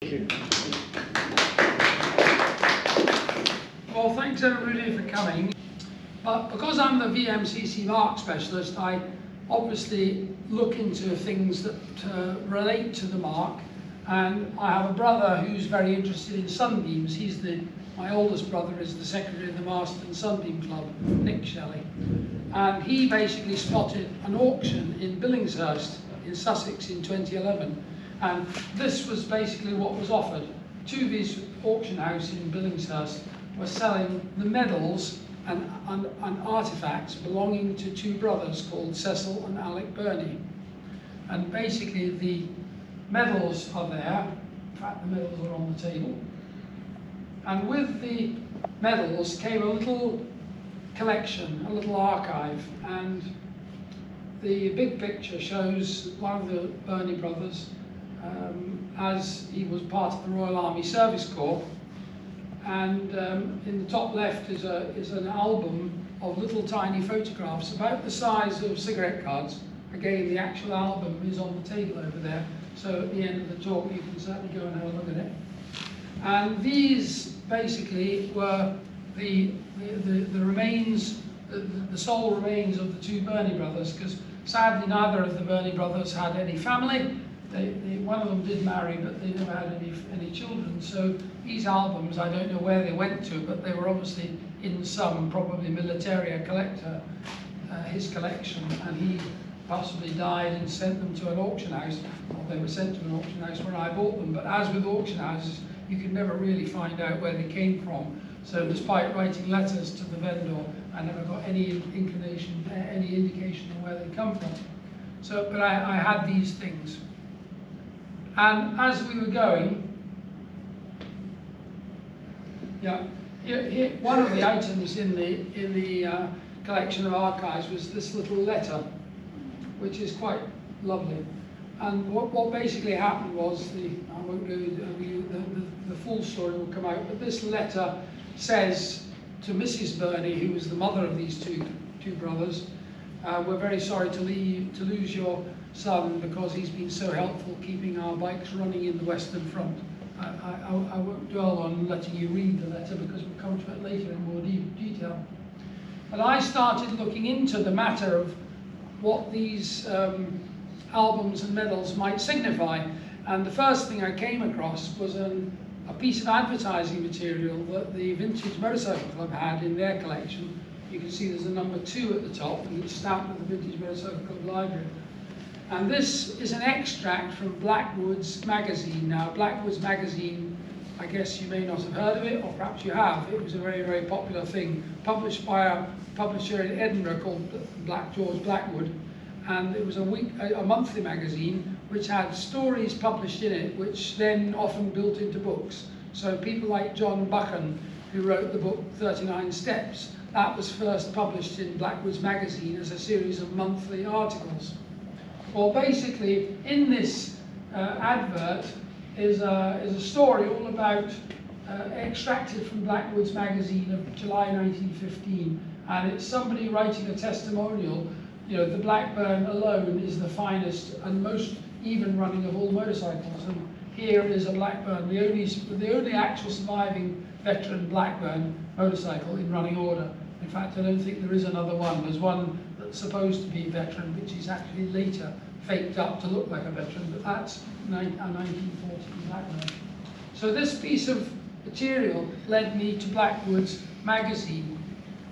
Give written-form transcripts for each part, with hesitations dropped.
Thank you. Well, thanks everybody for coming. But because I'm the VMCC mark specialist, I obviously look into things that relate to the mark. And I have a brother who's very interested in sunbeams. My oldest brother is the secretary of the Marston Sunbeam Club, Nick Shelley. And he basically spotted an auction in Billingshurst in Sussex in 2011. And this was basically what was offered. Tuvi's auction house in Billingshurst were selling the medals and artifacts belonging to two brothers called Cecil and Alec Burney. And basically the medals are there. In fact, the medals are on the table. And with the medals came a little collection, a little archive. And the big picture shows one of the Burney brothers as he was part of the Royal Army Service Corps. And in the top left is an album of little tiny photographs about the size of cigarette cards. Again, the actual album is on the table over there. So at the end of the talk, you can certainly go and have a look at it. And these basically were the remains, the sole remains of the two Burney brothers, because sadly neither of the Burney brothers had any family. One of them did marry, but they never had any children. So these albums, I don't know where they went to, but they were obviously in some, probably militaria collector, his collection, and he possibly died and sent them to an auction house. Well, they were sent to an auction house where I bought them, but as with auction houses, you can never really find out where they came from. So despite writing letters to the vendor, I never got any indication of where they come from. So, but I had these things. And as we were going, one of the items in the collection of archives was this little letter, which is quite lovely. And what basically happened was, I won't go the full story will come out, but this letter says to Mrs. Burney, who was the mother of these two brothers, we're very sorry to lose your son because he's been so helpful keeping our bikes running in the Western Front. I won't dwell on letting you read the letter because we'll come to it later in more detail. But I started looking into the matter of what these albums and medals might signify. And the first thing I came across was a piece of advertising material that the Vintage Motorcycle Club had in their collection. You can see there's a number 2 at the top, and it's stamped with the Vintage Motorcycle Club library. And this is an extract from Blackwood's magazine. Now, Blackwood's magazine, I guess you may not have heard of it, or perhaps you have. It was a very, very popular thing, published by a publisher in Edinburgh called George Blackwood. And it was a monthly magazine which had stories published in it, which then often built into books. So people like John Buchan, who wrote the book 39 Steps, that was first published in Blackwood's magazine as a series of monthly articles. Well, basically, in this advert is a story all about, extracted from Blackwood's magazine of July 1915, and it's somebody writing a testimonial. You know, the Blackburn alone is the finest and most even running of all motorcycles, and here is a Blackburn, the only actual surviving veteran Blackburn motorcycle in running order. In fact, I don't think there is another one. There's one that's supposed to be veteran, which is actually later faked up to look like a veteran, but that's a 1940 Blackburn. So this piece of material led me to Blackwood's magazine,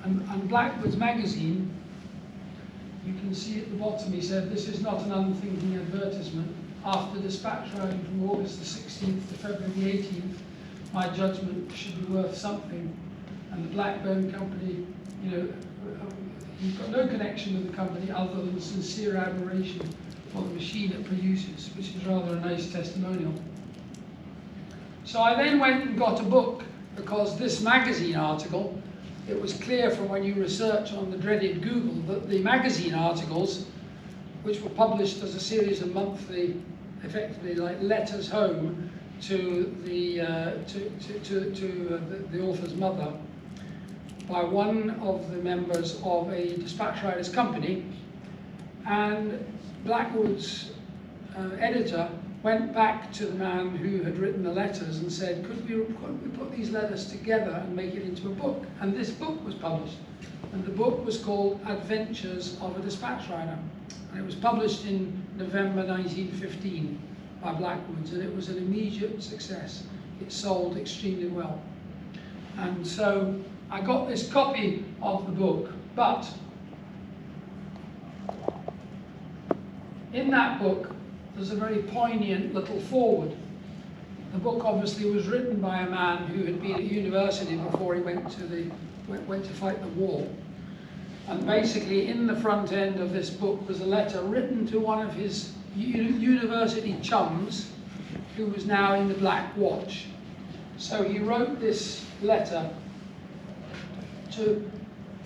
and Blackwood's magazine, you can see at the bottom, he said, "This is not an unthinking advertisement. After Despatch riding from August the 16th to February the 18th, my judgment should be worth something." And the Blackburn company, you know, you've got no connection with the company other than sincere admiration for the machine it produces, which is rather a nice testimonial. So I then went and got a book, because this magazine article, it was clear from when you research on the dreaded Google that the magazine articles, which were published as a series of monthly, effectively like letters home to the author's mother, by one of the members of a Despatch Riders company, and Blackwood's editor went back to the man who had written the letters and said, could we put these letters together and make it into a book? And this book was published. And the book was called Adventures of a Dispatch Rider. And it was published in November 1915 by Blackwoods, and it was an immediate success. It sold extremely well. And so I got this copy of the book, but in that book, there's a very poignant little foreword. The book obviously was written by a man who had been at university before he went to fight the war. And basically, in the front end of this book was a letter written to one of his university chums, who was now in the Black Watch. So he wrote this letter to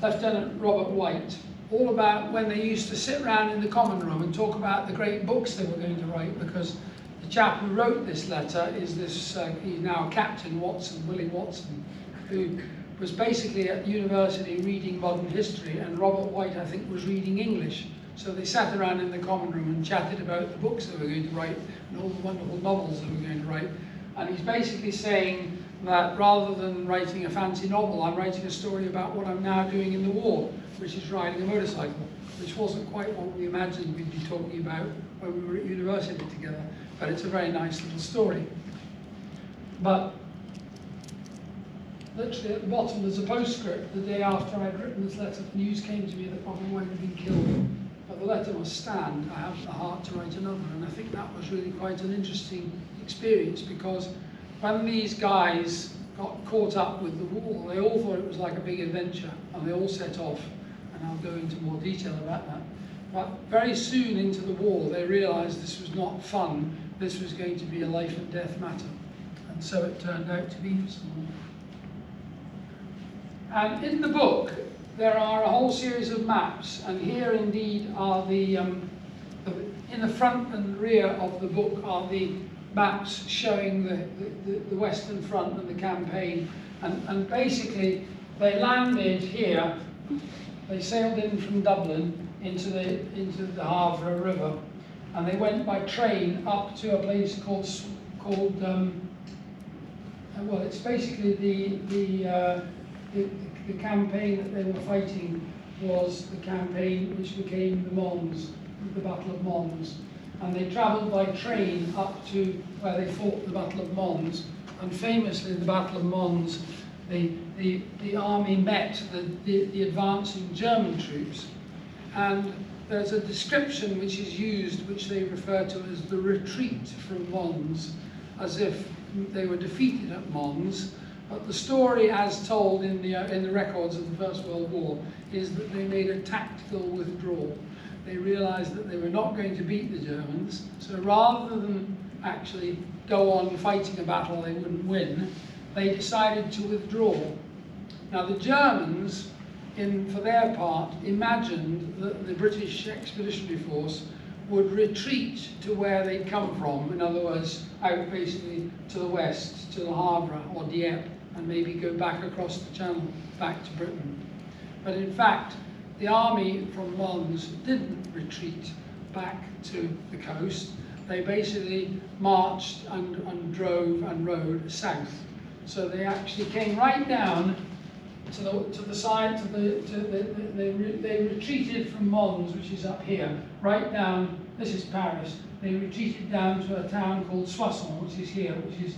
Lieutenant Robert White, all about when they used to sit around in the common room and talk about the great books they were going to write, because the chap who wrote this letter is this, he's now Captain Watson, Willie Watson, who was basically at university reading modern history, and Robert White, I think, was reading English. So they sat around in the common room and chatted about the books they were going to write and all the wonderful novels they were going to write. And he's basically saying that rather than writing a fancy novel, I'm writing a story about what I'm now doing in the war, which is riding a motorcycle, which wasn't quite what we imagined we'd be talking about when we were at university together. But it's a very nice little story. But literally at the bottom there's a postscript. The day after I'd written this letter, the news came to me that Robert White had been killed. But the letter must stand. I haven't the heart to write another. And I think that was really quite an interesting experience, because when these guys got caught up with the war, they all thought it was like a big adventure, and they all set off. And I'll go into more detail about that. But very soon into the war, they realized this was not fun. This was going to be a life and death matter. And so it turned out to be for someone. And in the book, there are a whole series of maps, and here indeed are in the front and rear of the book are the maps showing the Western Front and the campaign. And basically, they landed here, they sailed in from Dublin into the Havre River, and they went by train up to a place called well, it's basically the campaign that they were fighting was the campaign which became the Mons, the Battle of Mons. And they travelled by train up to where they fought the Battle of Mons. And famously, the Battle of Mons, the army met the advancing German troops. And there's a description which is used, which they refer to as the retreat from Mons, as if they were defeated at Mons. But the story, as told in the records of the First World War, is that they made a tactical withdrawal. They realized that they were not going to beat the Germans, so rather than actually go on fighting a battle they wouldn't win, they decided to withdraw. Now the Germans, for their part, imagined that the British Expeditionary Force would retreat to where they'd come from, in other words, out basically to the west, to the Havre or Dieppe, and maybe go back across the Channel, back to Britain. But in fact, the army from Mons didn't retreat back to the coast. They basically marched and drove and rode south. So they actually came right down to the side, they retreated from Mons, which is up here, right down, this is Paris. They retreated down to a town called Soissons, which is here, which is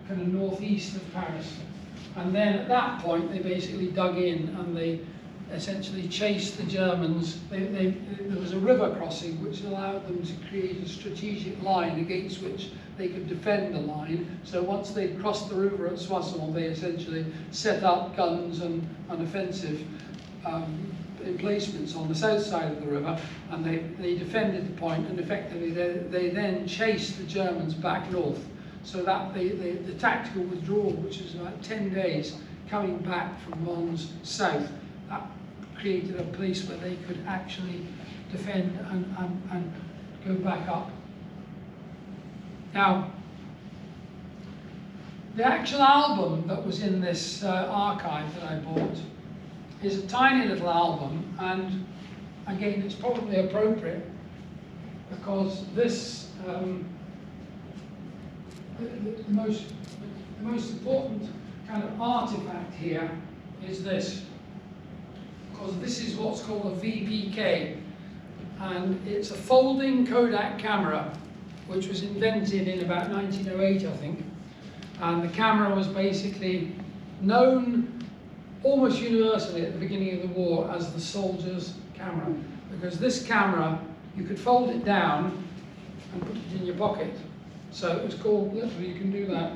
kind of northeast of Paris. And then at that point, they basically dug in and they essentially chased the Germans. There was a river crossing which allowed them to create a strategic line against which they could defend the line. So once they'd crossed the river at Soissons, they essentially set up guns and offensive emplacements on the south side of the river, and they defended the point, and effectively they then chased the Germans back north. So that the tactical withdrawal, which was about 10 days, coming back from Mons south, that created a place where they could actually defend and go back up. Now, the actual album that was in this archive that I bought is a tiny little album, and again, it's probably appropriate because this the most important kind of artifact here is this, because this is what's called a VPK, and it's a folding Kodak camera, which was invented in about 1908, I think. And the camera was basically known almost universally at the beginning of the war as the soldier's camera, because this camera, you could fold it down and put it in your pocket. So it was called, literally, you can do that,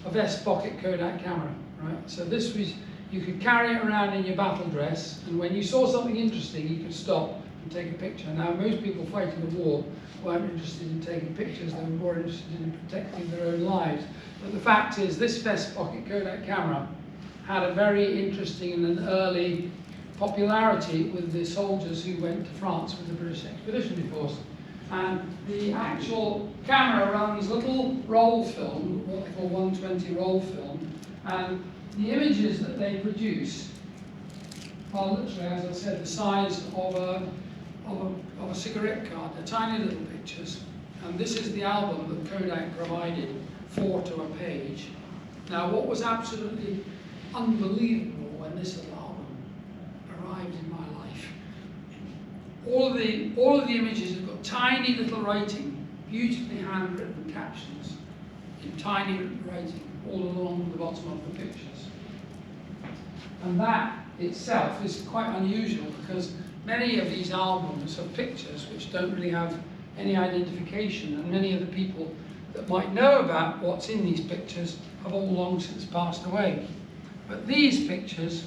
a vest pocket Kodak camera, right? So this was, you could carry it around in your battle dress, and when you saw something interesting, you could stop and take a picture. Now, most people fighting the war weren't interested in taking pictures, they were more interested in protecting their own lives. But the fact is, this vest pocket Kodak camera had a very interesting and an early popularity with the soldiers who went to France with the British Expeditionary Force. And the actual camera runs little roll film, what they call 120 roll film, and the images that they produce are literally, as I said, the size of a cigarette card. They're tiny little pictures, and this is the album that Kodak provided, 4 to a page. Now, what was absolutely unbelievable when this little album arrived in my life, all of the images have got tiny little writing, beautifully handwritten captions in tiny little writing all along the bottom of the pictures. And that itself is quite unusual, because many of these albums have pictures which don't really have any identification, and many of the people that might know about what's in these pictures have all long since passed away. But these pictures,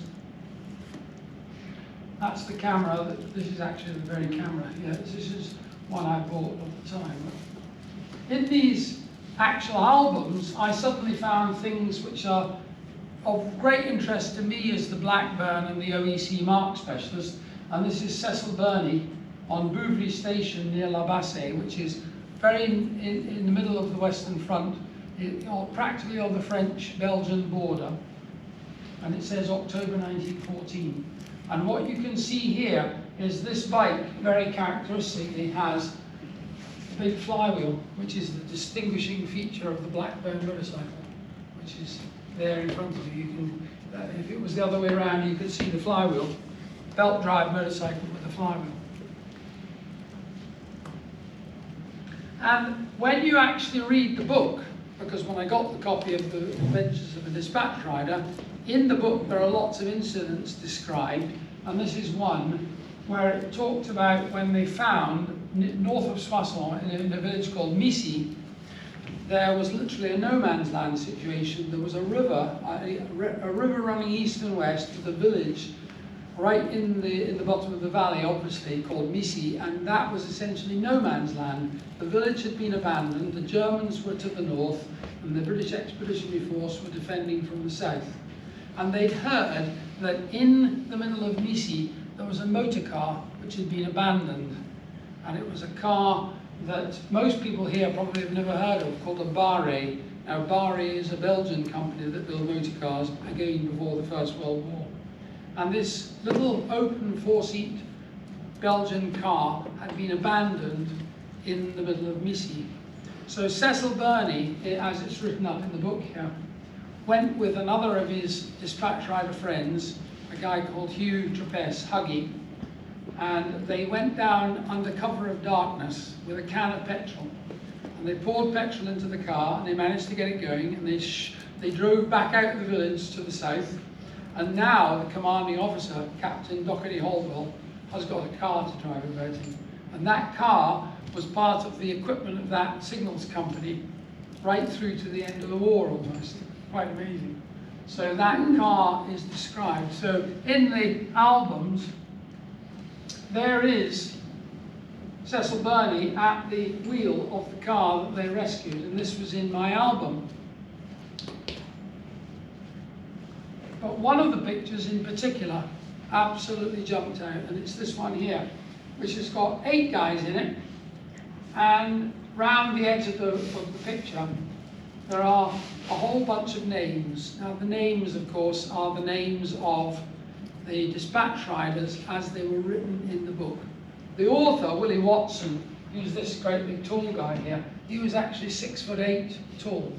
that's the camera, this is actually the very camera here. This is one I bought at the time. In these actual albums, I suddenly found things which are of great interest to me as the Blackburn and the OEC mark specialist. And this is Cecil Burney on Bouvry Station near La Bassée, which is very in the middle of the Western Front, practically on the French-Belgian border. And it says October 1914. And what you can see here is this bike very characteristically has a big flywheel, which is the distinguishing feature of the Blackburn motorcycle, which is there in front of you. You can, if it was the other way around, you could see the flywheel. Belt drive motorcycle with a flywheel. And when you actually read the book, because when I got the copy of the Adventures of a Dispatch Rider, in the book there are lots of incidents described, and this is one where it talked about when they found, north of Soissons, in a village called Missy, there was literally a no man's land situation. There was a river running east and west with a village right in the bottom of the valley, obviously, called Missy, and that was essentially no man's land. The village had been abandoned, the Germans were to the north, and the British Expeditionary Force were defending from the south. And they'd heard that in the middle of Missy there was a motor car which had been abandoned, and it was a car that most people here probably have never heard of, called a Barre. Now, Barre is a Belgian company that built motor cars, again before the First World War. And this little open 4-seat Belgian car had been abandoned in the middle of Missy. So Cecil Burney, as it's written up in the book here, went with another of his dispatch rider friends, a guy called Hugh Trapesse, Huggy, and they went down under cover of darkness with a can of petrol. And they poured petrol into the car, and they managed to get it going, and they drove back out of the village to the south. And now the commanding officer, Captain Dockerty Haldwell, has got a car to drive about in. And that car was part of the equipment of that signals company right through to the end of the war almost. Quite amazing. So that car is described. So in the albums, there is Cecil Burney at the wheel of the car that they rescued, and this was in my album. But one of the pictures in particular absolutely jumped out, and it's this one here, which has got 8 guys in it, and round the edge of the picture there are a whole bunch of names. Now, the names, of course, are the names of the dispatch riders as they were written in the book. The author, Willie Watson, he was this great big tall guy here. He was actually 6'8" tall,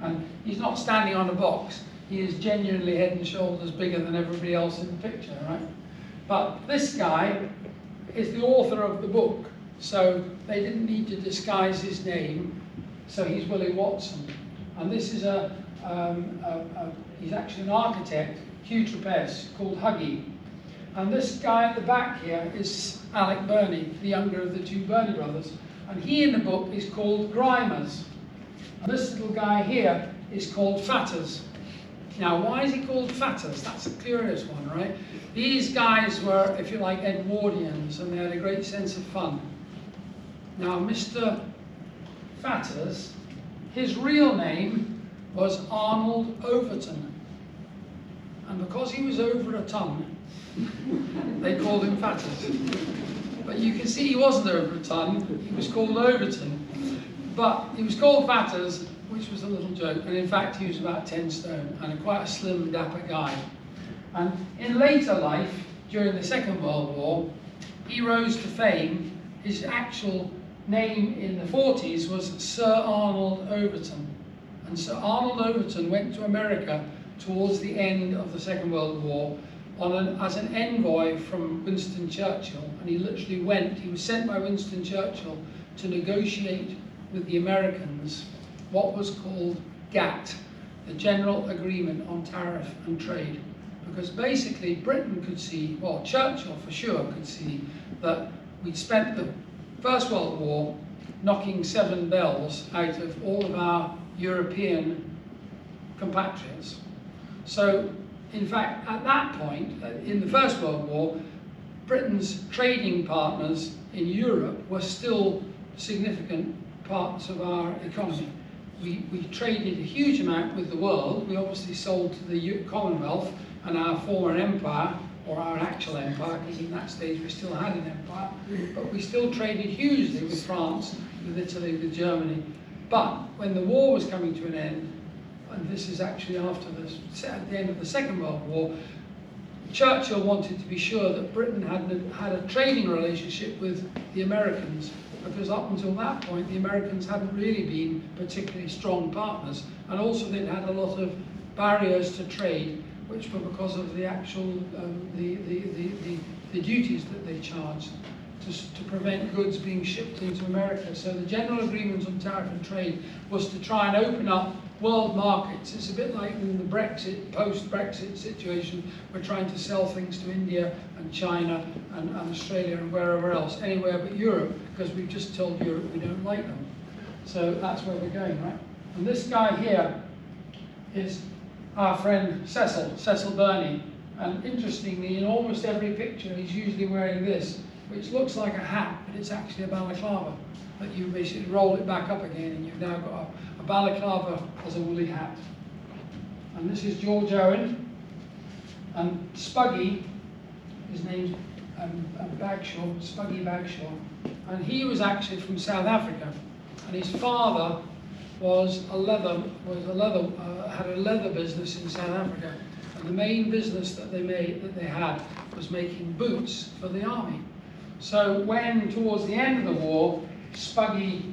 and he's not standing on a box. He is genuinely head and shoulders bigger than everybody else in the picture, right? But this guy is the author of the book, so they didn't need to disguise his name. So he's Willie Watson, and this is he's actually an architect, Hugh Trapez, called Huggy. And this guy at the back here is Alec Burney, the younger of the two Burney brothers. And he in the book is called Grimers. And this little guy here is called Fatters. Now, why is he called Fatters? That's a curious one, right? These guys were, if you like, Edwardians, and they had a great sense of fun. Now, Mr. Fatters, his real name was Arnold Overton. And because he was over a ton, they called him Fatters. But you can see he wasn't over a ton, he was called Overton. But he was called Fatters, which was a little joke, and in fact he was about 10 stone and quite a slim, dapper guy. And in later life, during the Second World War, he rose to fame. His actual name in the 40s was Sir Arnold Overton. And Sir Arnold Overton went to America towards the end of the Second World War as an envoy from Winston Churchill, and he literally went, he was sent by Winston Churchill to negotiate with the Americans what was called GATT, the General Agreement on Tariff and Trade. Because basically Britain could see, well, Churchill for sure could see, that we'd spent the First World War knocking 7 bells out of all of our European compatriots. So, in fact, at that point, in the First World War, Britain's trading partners in Europe were still significant parts of our economy. We traded a huge amount with the world. We obviously sold to the Commonwealth and our former empire, or our actual empire, because in that stage we still had an empire, but we still traded hugely with France, with Italy, with Germany. But when the war was coming to an end, and this is actually after at the end of the Second World War, Churchill wanted to be sure that Britain had a trading relationship with the Americans, because up until that point the Americans hadn't really been particularly strong partners, and also they'd had a lot of barriers to trade, which were because of the actual the duties that they charged to prevent goods being shipped into America. So the General Agreement on Tariff and Trade was to try and open up world markets. It's a bit like in the Brexit, post-Brexit situation, we're trying to sell things to India and China and Australia and wherever else, anywhere but Europe, because we've just told Europe we don't like them. So that's where we're going, right? And this guy here is our friend Cecil Burney. And interestingly, in almost every picture, he's usually wearing this, which looks like a hat, but it's actually a balaclava. But you basically roll it back up again, and you've now got a balaclava as a woolly hat. And this is George Owen. And Spuggy, his name's Bagshaw, Spuggy Bagshaw. And he was actually from South Africa. And his father had a leather business in South Africa. And the main business that they had was making boots for the army. So when, towards the end of the war, Spuggy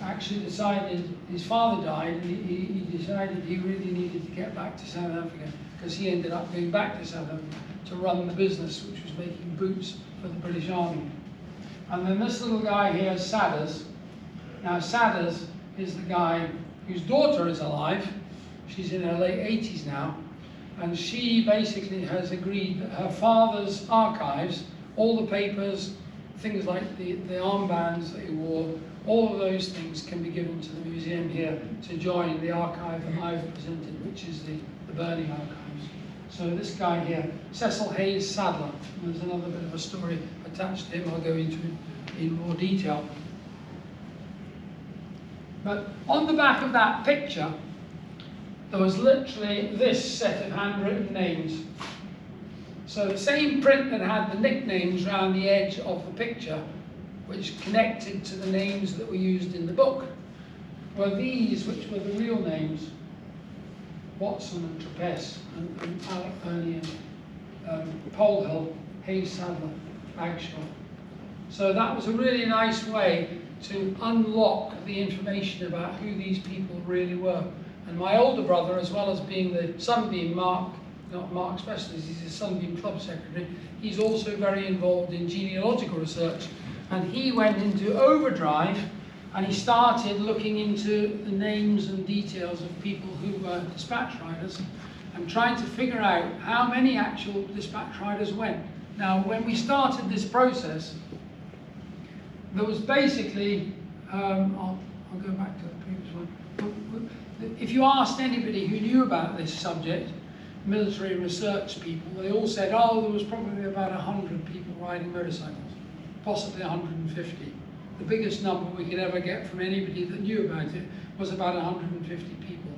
actually decided, his father died, and he decided he really needed to get back to South Africa, because he ended up going back to South Africa to run the business, which was making boots for the British Army. And then this little guy here is Sadders. Now Sadders is the guy whose daughter is alive. She's in her late 80s now, and she basically has agreed that her father's archives, all the papers, things like the armbands that he wore, all of those things can be given to the museum here to join the archive that I've presented, which is the Burney archives. So this guy here, Cecil Hayes Sadler, and there's another bit of a story attached to him I'll go into in more detail. But on the back of that picture, there was literally this set of handwritten names. So the same print that had the nicknames around the edge of the picture, which connected to the names that were used in the book, were these, which were the real names: Watson and Trapez and Alec Burney and Polhill, Hayes Sadler, Bagshaw. So that was a really nice way to unlock the information about who these people really were. And my older brother, as well as being the Sunbeam Mark, not Mark Specialist, he's the Sunbeam Club Secretary, he's also very involved in genealogical research. And he went into overdrive and he started looking into the names and details of people who were dispatch riders and trying to figure out how many actual dispatch riders went. Now, when we started this process, there was basically, I'll go back to the previous one. If you asked anybody who knew about this subject, military research people, they all said, oh, there was probably about 100 people riding motorcycles, possibly 150. The biggest number we could ever get from anybody that knew about it was about 150 people.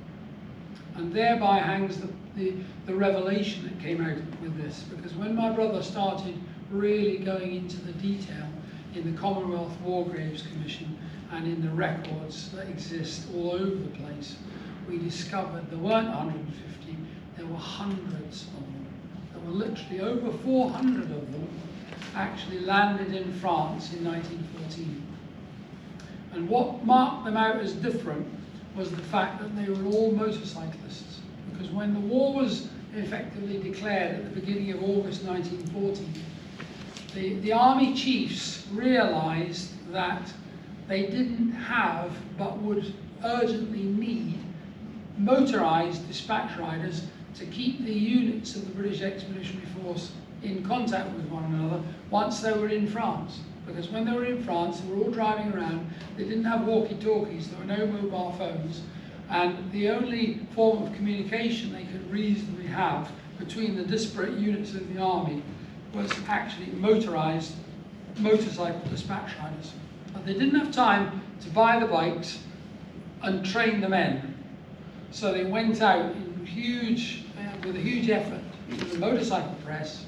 And thereby hangs the revelation that came out with this, because when my brother started really going into the detail in the Commonwealth War Graves Commission and in the records that exist all over the place, we discovered there weren't 150, there were hundreds of them. There were literally over 400 of them actually landed in France in 1914. And what marked them out as different was the fact that they were all motorcyclists. Because when the war was effectively declared at the beginning of August 1940, the army chiefs realized that they didn't have, but would urgently need, motorized dispatch riders to keep the units of the British Expeditionary Force in contact with one another once they were in France. Because when they were in France, they were all driving around, they didn't have walkie-talkies, there were no mobile phones, and the only form of communication they could reasonably have between the disparate units of the army was actually motorized motorcycle dispatch riders. But they didn't have time to buy the bikes and train the men. So they went out in with a huge effort to the motorcycle press,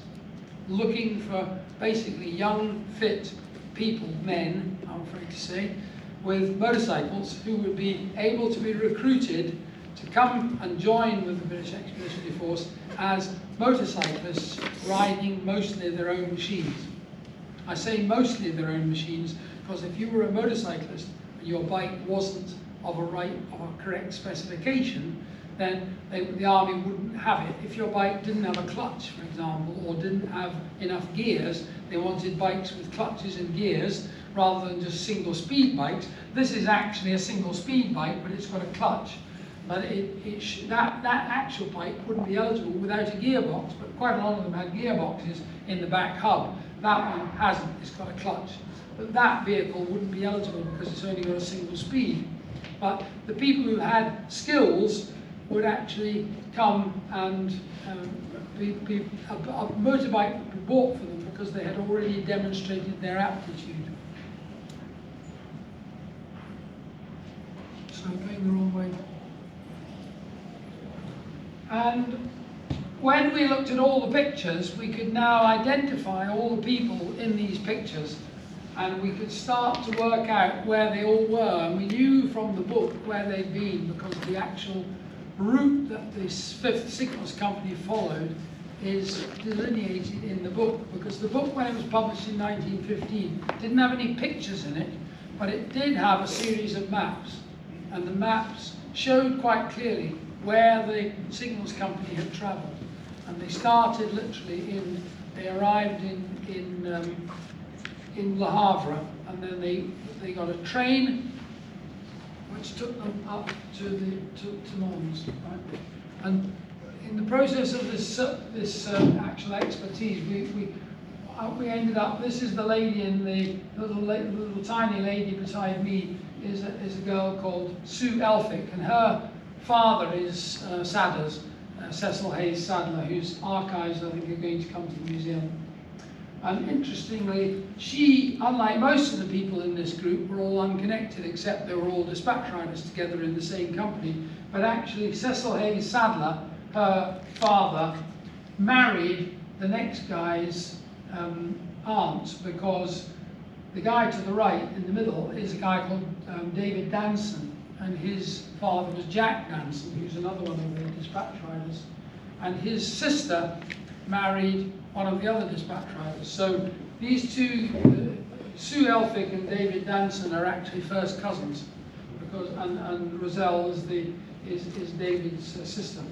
looking for basically young, fit people, men, I'm afraid to say, with motorcycles who would be able to be recruited to come and join with the British Expeditionary Force as motorcyclists riding mostly their own machines. I say mostly their own machines because if you were a motorcyclist and your bike wasn't of a correct specification, then the army wouldn't have it. If your bike didn't have a clutch, for example, or didn't have enough gears, they wanted bikes with clutches and gears rather than just single speed bikes. This is actually a single speed bike, but it's got a clutch. But that actual bike wouldn't be eligible without a gearbox, but quite a lot of them had gearboxes in the back hub. That one hasn't, it's got a clutch. But that vehicle wouldn't be eligible because it's only got a single speed. But the people who had skills would actually come and a motorbike would be bought for them because they had already demonstrated their aptitude. So I'm going the wrong way. And when we looked at all the pictures, we could now identify all the people in these pictures, and we could start to work out where they all were. And we knew from the book where they'd been because the actual route that this 5th Signals Company followed is delineated in the book, because the book, when it was published in 1915, didn't have any pictures in it, but it did have a series of maps, and the maps showed quite clearly where the Signals Company had travelled. And they started literally they arrived in Le Havre, and then they got a train which took them up to Mons, right? And in the process of this actual expertise, we ended up. This is the lady in the little tiny lady beside me is a girl called Sue Elphick, and her father is Sadler's, Cecil Hayes Sadler, whose archives I think are going to come to the museum. And interestingly, she, unlike most of the people in this group, were all unconnected, except they were all dispatch riders together in the same company. But actually, Cecil Hayes Sadler, her father, married the next guy's aunt, because the guy to the right, in the middle, is a guy called David Danson, and his father was Jack Danson, who's another one of the dispatch riders. And his sister married one of the other dispatch riders. So these two, Sue Elphick and David Danson are actually first cousins, because and Roselle is David's sister,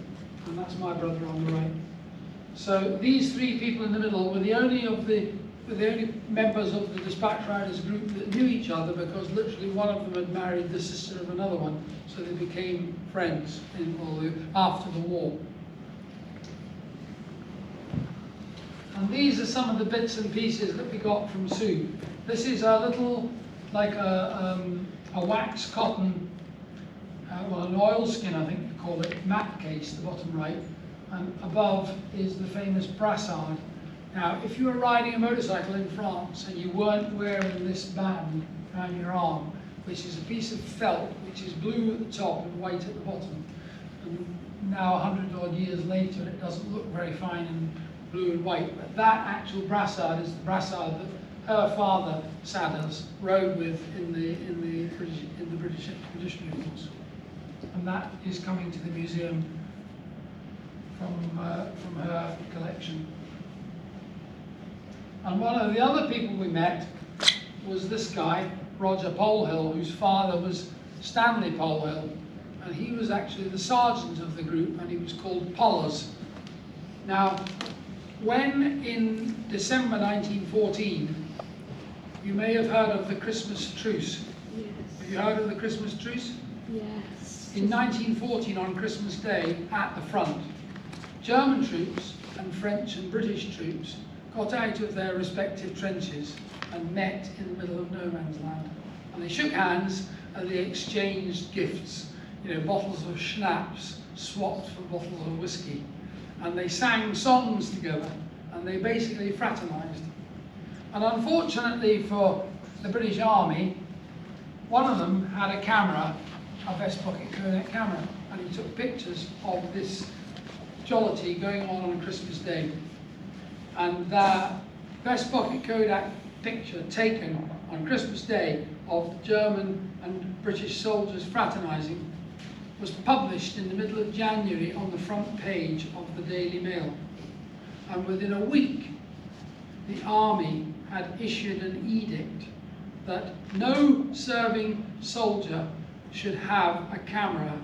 and that's my brother on the right. So these three people in the middle were the only members of the Dispatch Riders group that knew each other, because literally one of them had married the sister of another one, so they became friends after the war. And these are some of the bits and pieces that we got from Sue. This is a little, like a wax cotton, well, an oilskin, I think you call it, mat case, the bottom right, and above is the famous brassard. Now, if you were riding a motorcycle in France and you weren't wearing this band around your arm, which is a piece of felt which is blue at the top and white at the bottom, and now 100 odd years later it doesn't look very fine in blue and white, but that actual brassard is the brassard that her father, Sadders, rode with in the British Expeditionary Force, and that is coming to the museum from her collection. And one of the other people we met was this guy, Roger Polhill, whose father was Stanley Polhill, and he was actually the sergeant of the group, and he was called Pollers. Now, when in December 1914, you may have heard of the Christmas truce. Yes. Have you heard of the Christmas truce? Yes. In 1914, on Christmas Day, at the front, German troops and French and British troops got out of their respective trenches and met in the middle of no man's land. And they shook hands and they exchanged gifts, bottles of schnapps swapped for bottles of whiskey. And they sang songs together, and they basically fraternized. And unfortunately for the British Army, one of them had a camera, a vest pocket Kodak camera, and he took pictures of this jollity going on Christmas Day. And the vest pocket Kodak picture taken on Christmas Day of the German and British soldiers fraternizing was published in the middle of January on the front page of the Daily Mail. And within a week, the army had issued an edict that no serving soldier should have a camera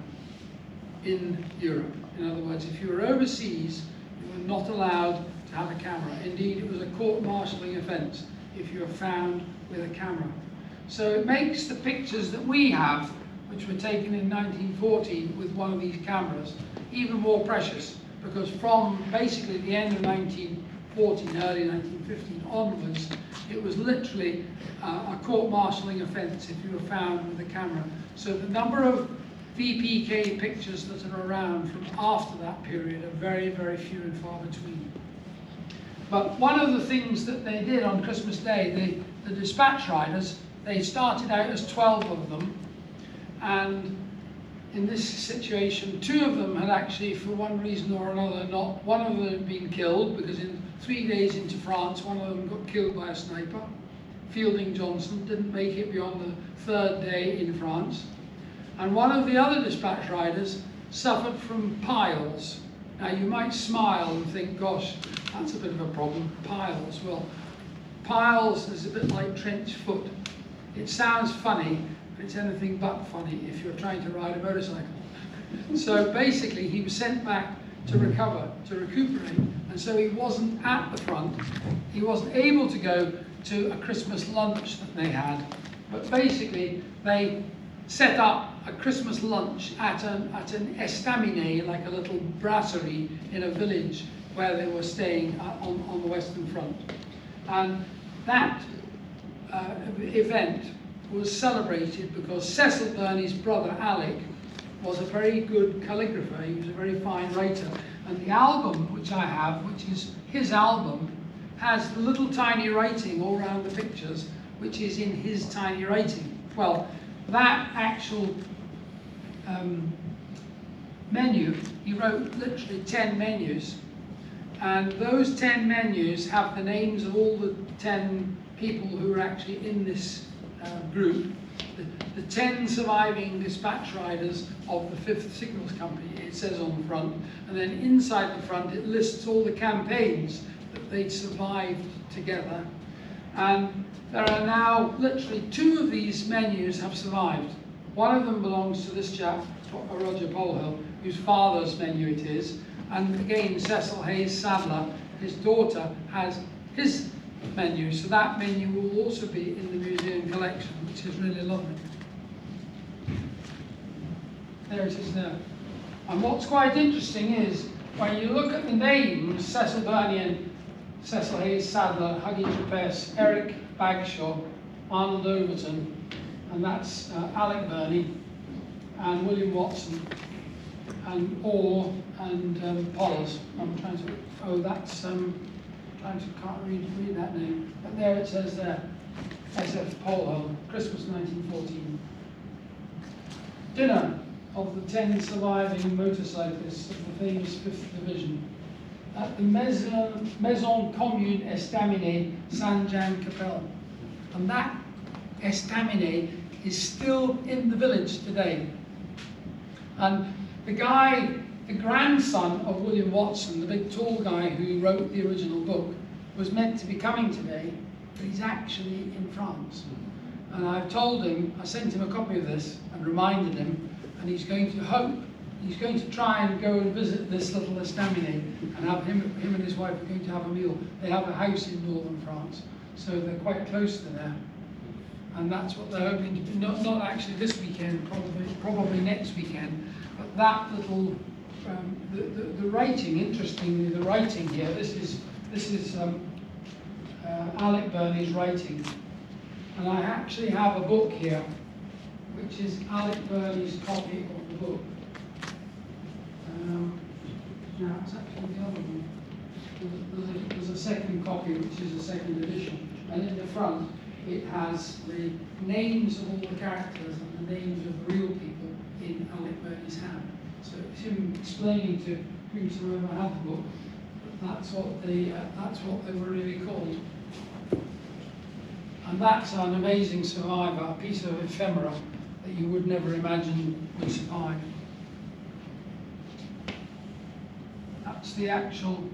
in Europe. In other words, if you were overseas, you were not allowed to have a camera. Indeed, it was a court-martialing offence if you were found with a camera. So it makes the pictures that we have, which were taken in 1914 with one of these cameras, even more precious, because from basically the end of 1914, early 1915 onwards, it was literally a court-martialing offence if you were found with a camera. So the number of VPK pictures that are around from after that period are very, very few and far between. But one of the things that they did on Christmas Day, the Dispatch Riders, they started out as 12 of them, and in this situation, 2 of them had actually, for one reason or another, one of them had been killed, because in 3 days into France, one of them got killed by a sniper. Fielding Johnson didn't make it beyond the 3rd day in France. And one of the other Dispatch Riders suffered from piles. Now you might smile and think, gosh, that's a bit of a problem, piles. Well, piles is a bit like trench foot. It sounds funny, but it's anything but funny if you're trying to ride a motorcycle. So basically he was sent back to recover, to recuperate, and so he wasn't at the front. He wasn't able to go to a Christmas lunch that they had, but basically they set up a Christmas lunch at an estaminet, like a little brasserie in a village where they were staying on the Western Front. And that event was celebrated because Cecil Burney's brother Alec was a very good calligrapher. He was a very fine writer. And the album which I have, which is his album, has the little tiny writing all around the pictures, which is in his tiny writing. Well, that actual menu, he wrote literally 10 menus, and those 10 menus have the names of all the 10 people who were actually in this group, the 10 surviving dispatch riders of the 5th Signals Company, it says on the front, and then inside the front it lists all the campaigns that they'd survived together. And there are now literally 2 of these menus have survived. One of them belongs to this chap, Roger Polhill, whose father's menu it is. And again, Cecil Hayes Sadler, his daughter, has his menu. So that menu will also be in the museum collection, which is really lovely. There it is there. And what's quite interesting is, when you look at the names, Cecil Burney, Cecil Hayes Sadler, Huggy Trapesse, Eric Bagshaw, Arnold Overton, and that's Alec Burney, and William Watson, and Orr, and Pollers. I'm trying to, oh, that's, can't read that name. But there it says there, SF Polhill, Christmas 1914. Dinner of the 10 surviving motorcyclists of the famous 5th Division at the Maison Commune Estaminet Saint-Jean-Capelle. And that Estaminet is still in the village today. And the guy, the grandson of William Watson, the big tall guy who wrote the original book, was meant to be coming today, but he's actually in France. And I've told him, I sent him a copy of this and reminded him, and he's going to try and go and visit this little estaminet, and have him and his wife are going to have a meal. They have a house in northern France, so they're quite close to there. And that's what they're hoping to do, not actually this weekend, probably next weekend, but that little, the writing, interestingly, the writing here, this is Alec Burney's writing. And I actually have a book here, which is Alec Burney's copy of the book. Now, it's actually the other one. There's a second copy, which is a second edition. And in the front, it has the names of all the characters and the names of the real people in Alec Burney's hand. So it's him explaining to whomsoever had the book, that's what they were really called. And that's an amazing survivor, a piece of ephemera that you would never imagine would survive. That's the actual,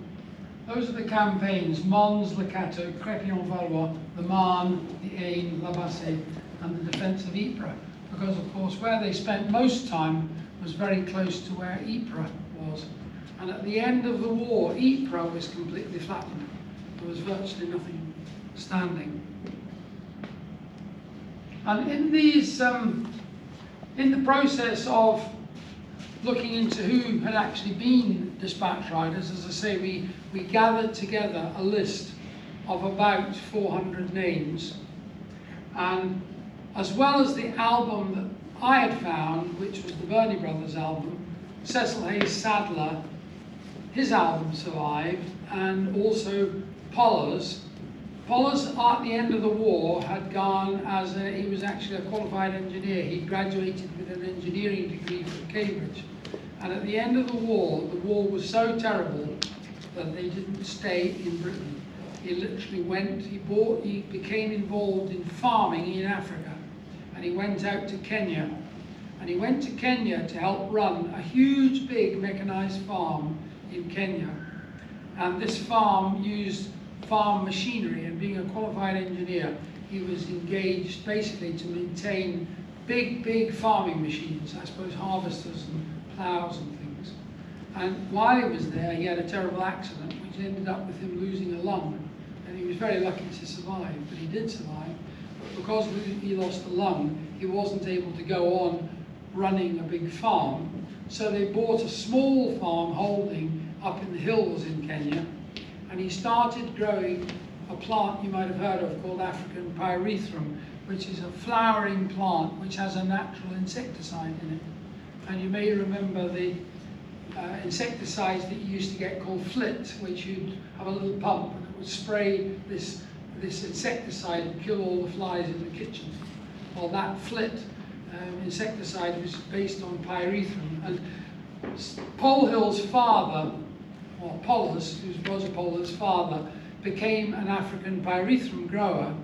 those are the campaigns: Mons, Le Cateau, Crépy-en-Valois, the Marne, the Aisne, La Bassée, and the defence of Ypres. Because, of course, where they spent most time was very close to where Ypres was. And at the end of the war, Ypres was completely flattened. There was virtually nothing standing. And in these, in the process of looking into who had actually been dispatch riders, as I say, we gathered together a list of about 400 names. And as well as the album that I had found, which was the Burney Brothers album, Cecil Hayes Sadler, his album survived, and also Poller's. Poller's, at the end of the war, had gone as he was actually a qualified engineer. He graduated with an engineering degree from Cambridge. And at the end of the war was so terrible that they didn't stay in Britain. He literally went, he became involved in farming in Africa. And he went out to Kenya. And he went to Kenya to help run a huge, big mechanized farm in Kenya. And this farm used farm machinery, and being a qualified engineer, he was engaged basically to maintain big farming machines, I suppose harvesters and plows and things. And while he was there, he had a terrible accident which ended up with him losing a lung. And he was very lucky to survive, but he did survive. But because he lost the lung, he wasn't able to go on running a big farm. So they bought a small farm holding up in the hills in Kenya, and he started growing a plant you might have heard of called African pyrethrum, which is a flowering plant which has a natural insecticide in it. And you may remember the insecticides that you used to get called flit, which you'd have a little pump and it would spray this insecticide and kill all the flies in the kitchen. Well, that flit insecticide was based on pyrethrum. And Polhill's father, or Poller's, who's Roger Poller's father, became an African pyrethrum grower,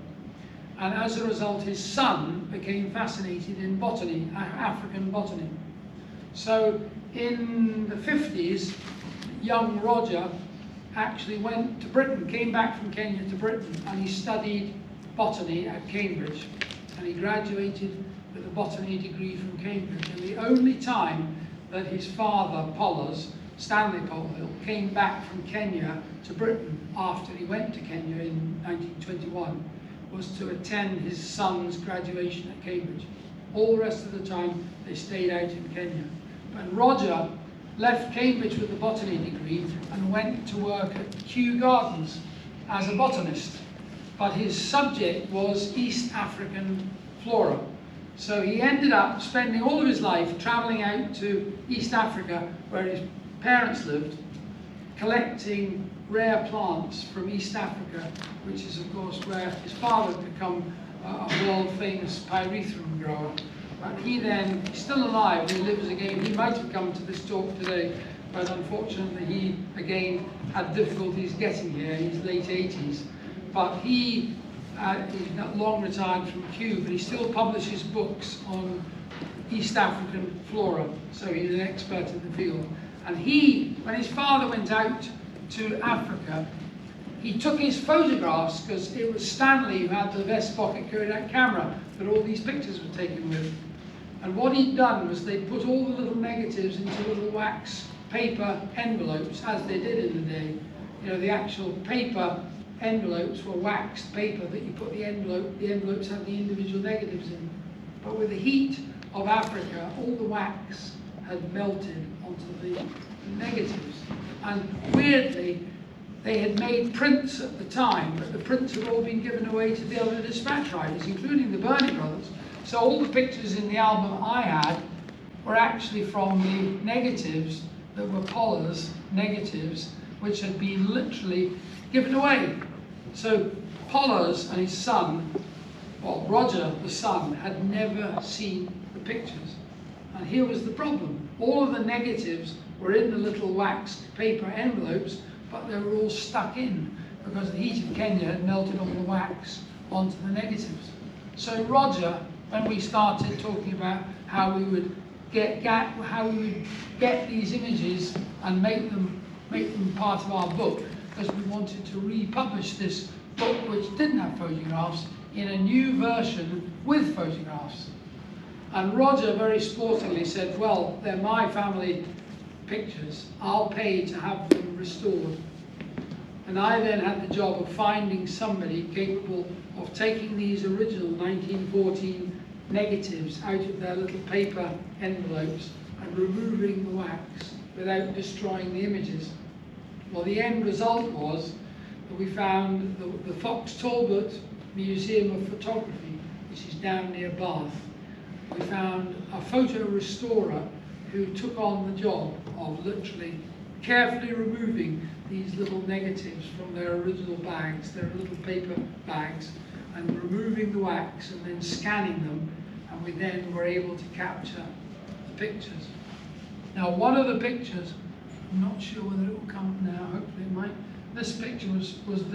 and as a result his son became fascinated in botany, African botany. So in the 50s, young Roger actually went to Britain, came back from Kenya to Britain, and he studied botany at Cambridge, and he graduated with a botany degree from Cambridge. And the only time that his father, Pollers, Stanley Polhill, came back from Kenya to Britain after he went to Kenya in 1921 was to attend his son's graduation at Cambridge. All the rest of the time they stayed out in Kenya. And Roger left Cambridge with a botany degree and went to work at Kew Gardens as a botanist. But his subject was East African flora. So he ended up spending all of his life traveling out to East Africa, where his parents lived, collecting rare plants from East Africa, which is of course where his father had become a world famous pyrethrum grower. But he's still alive, he lives again. He might have come to this talk today, but unfortunately he again had difficulties getting here in his late 80s. But he's not long retired from Kew, but he still publishes books on East African flora, so he's an expert in the field. And when his father went out to Africa, he took his photographs, because it was Stanley who had the best pocket Kodak camera that all these pictures were taken with. And what he'd done was they put all the little negatives into little wax paper envelopes, as they did in the day. You know, the actual paper envelopes were waxed paper that you put the envelopes had the individual negatives in. But with the heat of Africa, all the wax had melted onto the negatives. And weirdly, they had made prints at the time, but the prints had all been given away to the other Despatch riders, including the Burney brothers. So all the pictures in the album I had were actually from the negatives that were Poller's negatives, which had been literally given away. So Pollers and his son, well, Roger, the son, had never seen the pictures. And here was the problem. All of the negatives were in the little waxed paper envelopes, but they were all stuck in because the heat of Kenya had melted all the wax onto the negatives. So Roger, when we started talking about how we would get these images and make them part of our book, because we wanted to republish this book which didn't have photographs in a new version with photographs. And Roger very sportingly said, well, they're my family pictures, I'll pay to have them restored. And I then had the job of finding somebody capable of taking these original 1914 negatives out of their little paper envelopes and removing the wax without destroying the images. Well, the end result was that we found the Fox Talbot Museum of Photography, which is down near Bath. We found a photo restorer who took on the job of literally carefully removing these little negatives from their original bags, their little paper bags, and removing the wax and then scanning them, and we then were able to capture the pictures. Now, one of the pictures, I'm not sure whether it will come now, hopefully it might. This picture was when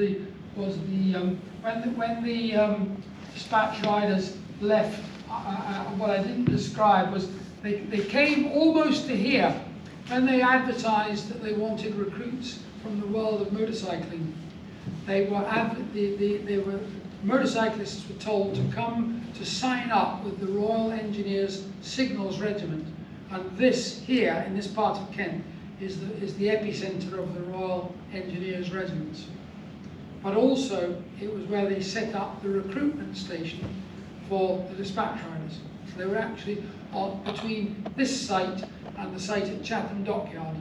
the Despatch riders left. What I didn't describe was they came almost to here when they advertised that they wanted recruits from the world of motorcycling. Motorcyclists were told to come to sign up with the Royal Engineers Signals Regiment, and this here in this part of Kent is the epicentre of the Royal Engineers Regiments. But also it was where they set up the recruitment station for the Despatch riders. So they were actually between this site and the site at Chatham Dockyard.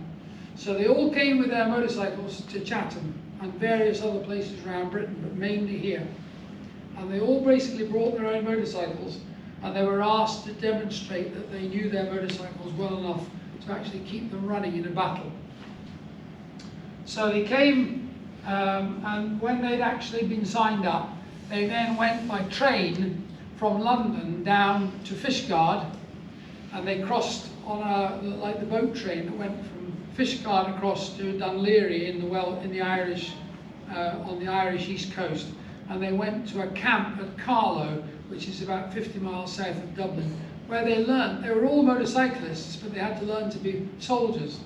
So they all came with their motorcycles to Chatham and various other places around Britain, but mainly here. And they all basically brought their own motorcycles, and they were asked to demonstrate that they knew their motorcycles well enough to actually keep them running in a battle. So they came, and when they'd actually been signed up, they then went by train from London down to Fishguard, and they crossed on like the boat train that went from Fishguard across to Dunleary in the Irish, on the Irish east coast, and they went to a camp at Carlow, which is about 50 miles south of Dublin, where they learned. They were all motorcyclists, but they had to learn to be soldiers.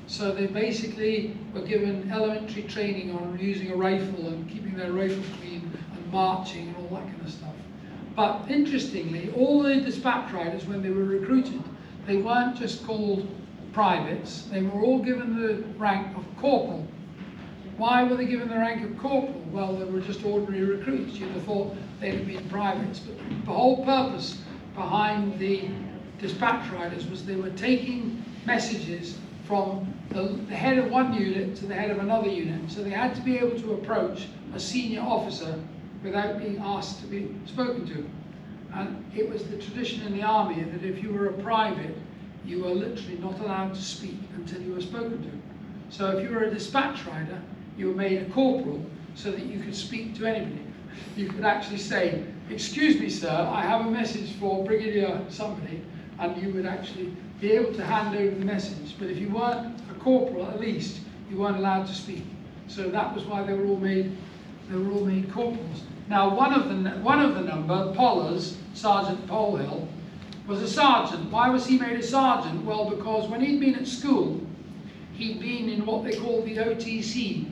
So they basically were given elementary training on using a rifle and keeping their rifle clean and and marching and all that kind of stuff. But interestingly, all the dispatch riders, when they were recruited, they weren't just called privates, they were all given the rank of corporal. Why were they given the rank of corporal? Well, they were just ordinary recruits. You'd have thought they'd have been privates. But the whole purpose behind the dispatch riders was they were taking messages from the head of one unit to the head of another unit. So they had to be able to approach a senior officer without being asked to be spoken to. And it was the tradition in the army that if you were a private, you were literally not allowed to speak until you were spoken to. So if you were a dispatch rider, you were made a corporal so that you could speak to anybody. You could actually say, "Excuse me, sir, I have a message for Brigadier somebody," and you would actually be able to hand over the message. But if you weren't a corporal, at least, you weren't allowed to speak. So that was why they were all made corporals. Now, one of the number, Pollers, Sergeant Polhill, was a sergeant. Why was he made a sergeant? Well, because when he'd been at school, he'd been in what they call the OTC,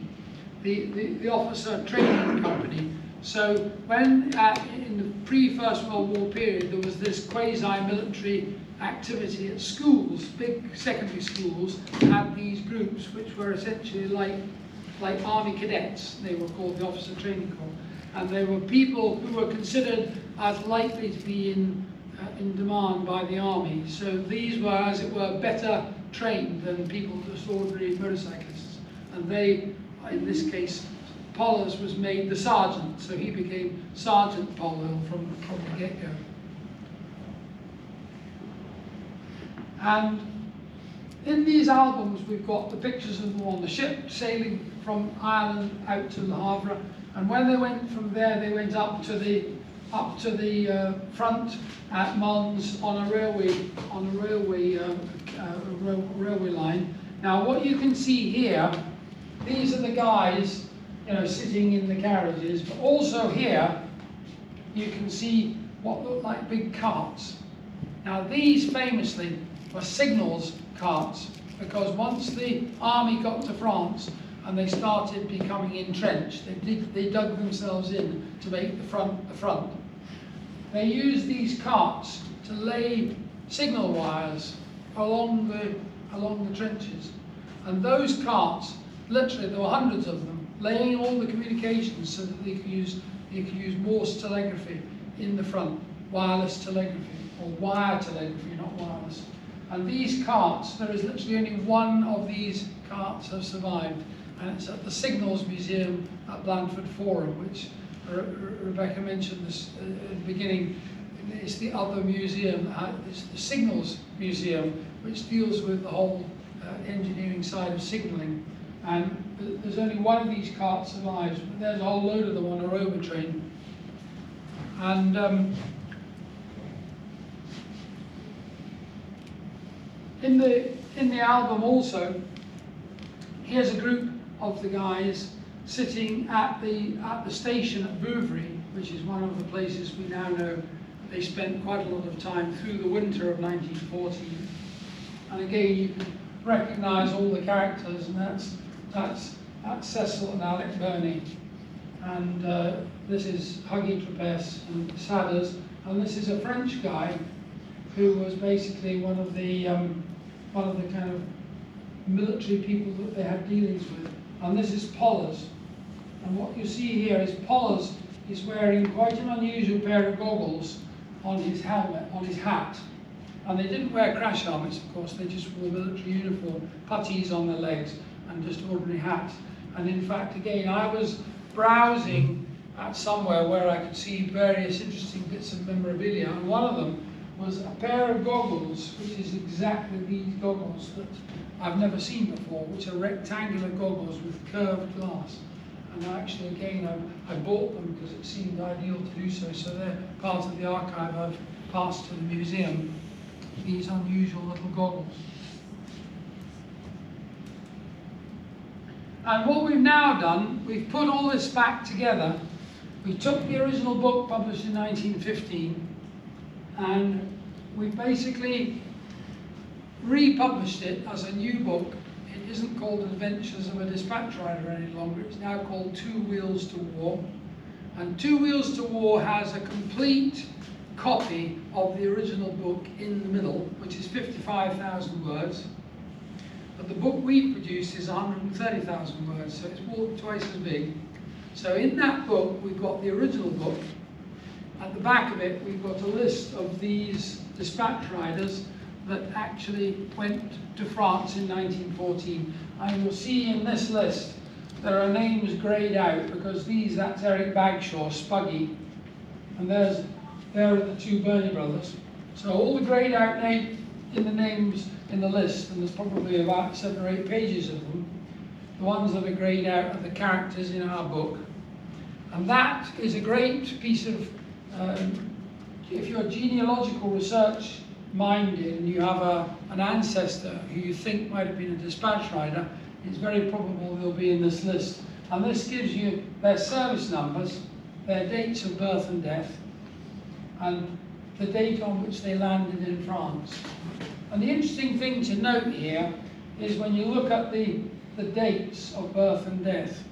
the Officer Training Company. So when in the pre-First World War period, there was this quasi-military activity at schools, big secondary schools had these groups which were essentially like army cadets. They were called the Officer Training Corps, and they were people who were considered as likely to be in demand by the army. So these were, as it were, better trained than people, just ordinary motorcyclists. And they, in this case, Pollers was made the sergeant, so he became Sergeant Polhill from the get-go. And in these albums, we've got the pictures of them on the ship sailing from Ireland out to Le Havre, and when they went from there, they went up to the front at Mons on a railway line. Now, what you can see here, these are the guys, sitting in the carriages, but also here you can see what look like big carts. Now, these famously were signals carts, because once the army got to France and they started becoming entrenched, they dug themselves in to make the front. They used these carts to lay signal wires along the trenches, and those carts, literally there were hundreds of them, laying all the communications so that they could use Morse telegraphy in the front, wireless telegraphy, or wire telegraphy, not wireless. And these carts, there is literally only one of these carts have survived, and it's at the Signals Museum at Blandford Forum, which Rebecca mentioned this at the beginning. It's the other museum, it's the Signals Museum, which deals with the whole engineering side of signalling. And there's only one of these carts survives, but there's a whole load of them on a rover train. And in the album also, here's a group of the guys sitting at the station at Vouvry, which is one of the places we now know they spent quite a lot of time through the winter of 1914. And again, you can recognise all the characters, and that's Cecil and Alec Burney, and this is Huggy Trapesse and Sadders, and this is a French guy who was basically one of the kind of military people that they had dealings with. And this is Pollers, and what you see here is Pollers is wearing quite an unusual pair of goggles on his helmet, on his hat. And they didn't wear crash helmets, of course, they just wore military uniform, puttees on their legs, and just ordinary hats. And in fact, again, I was browsing at somewhere where I could see various interesting bits of memorabilia, and one of them was a pair of goggles, which is exactly these goggles that I've never seen before, which are rectangular goggles with curved glass. And actually, again, I bought them because it seemed ideal to do so. So they're part of the archive I've passed to the museum, these unusual little goggles. And what we've now done, we've put all this back together. We took the original book published in 1915, and we basically republished it as a new book. It isn't called Adventures of a Dispatch Rider any longer. It's now called Two Wheels to War. And Two Wheels to War has a complete copy of the original book in the middle, which is 55,000 words. But the book we produce is 130,000 words, so it's more than twice as big. So in that book, we've got the original book. At the back of it, we've got a list of these dispatch riders that actually went to France in 1914. And you'll see in this list, there are names greyed out because that's Eric Bagshaw, Spuggy, and there are the two Burney brothers. So all the greyed out names in the names in the list, and there's probably about 7 or 8 pages of them. The ones that are greyed out are the characters in our book. And that is a great piece of, if you're genealogical research minded and you have an ancestor who you think might have been a dispatch rider, it's very probable they'll be in this list. And this gives you their service numbers, their dates of birth and death, and the date on which they landed in France. And the interesting thing to note here is when you look at the dates of birth and death,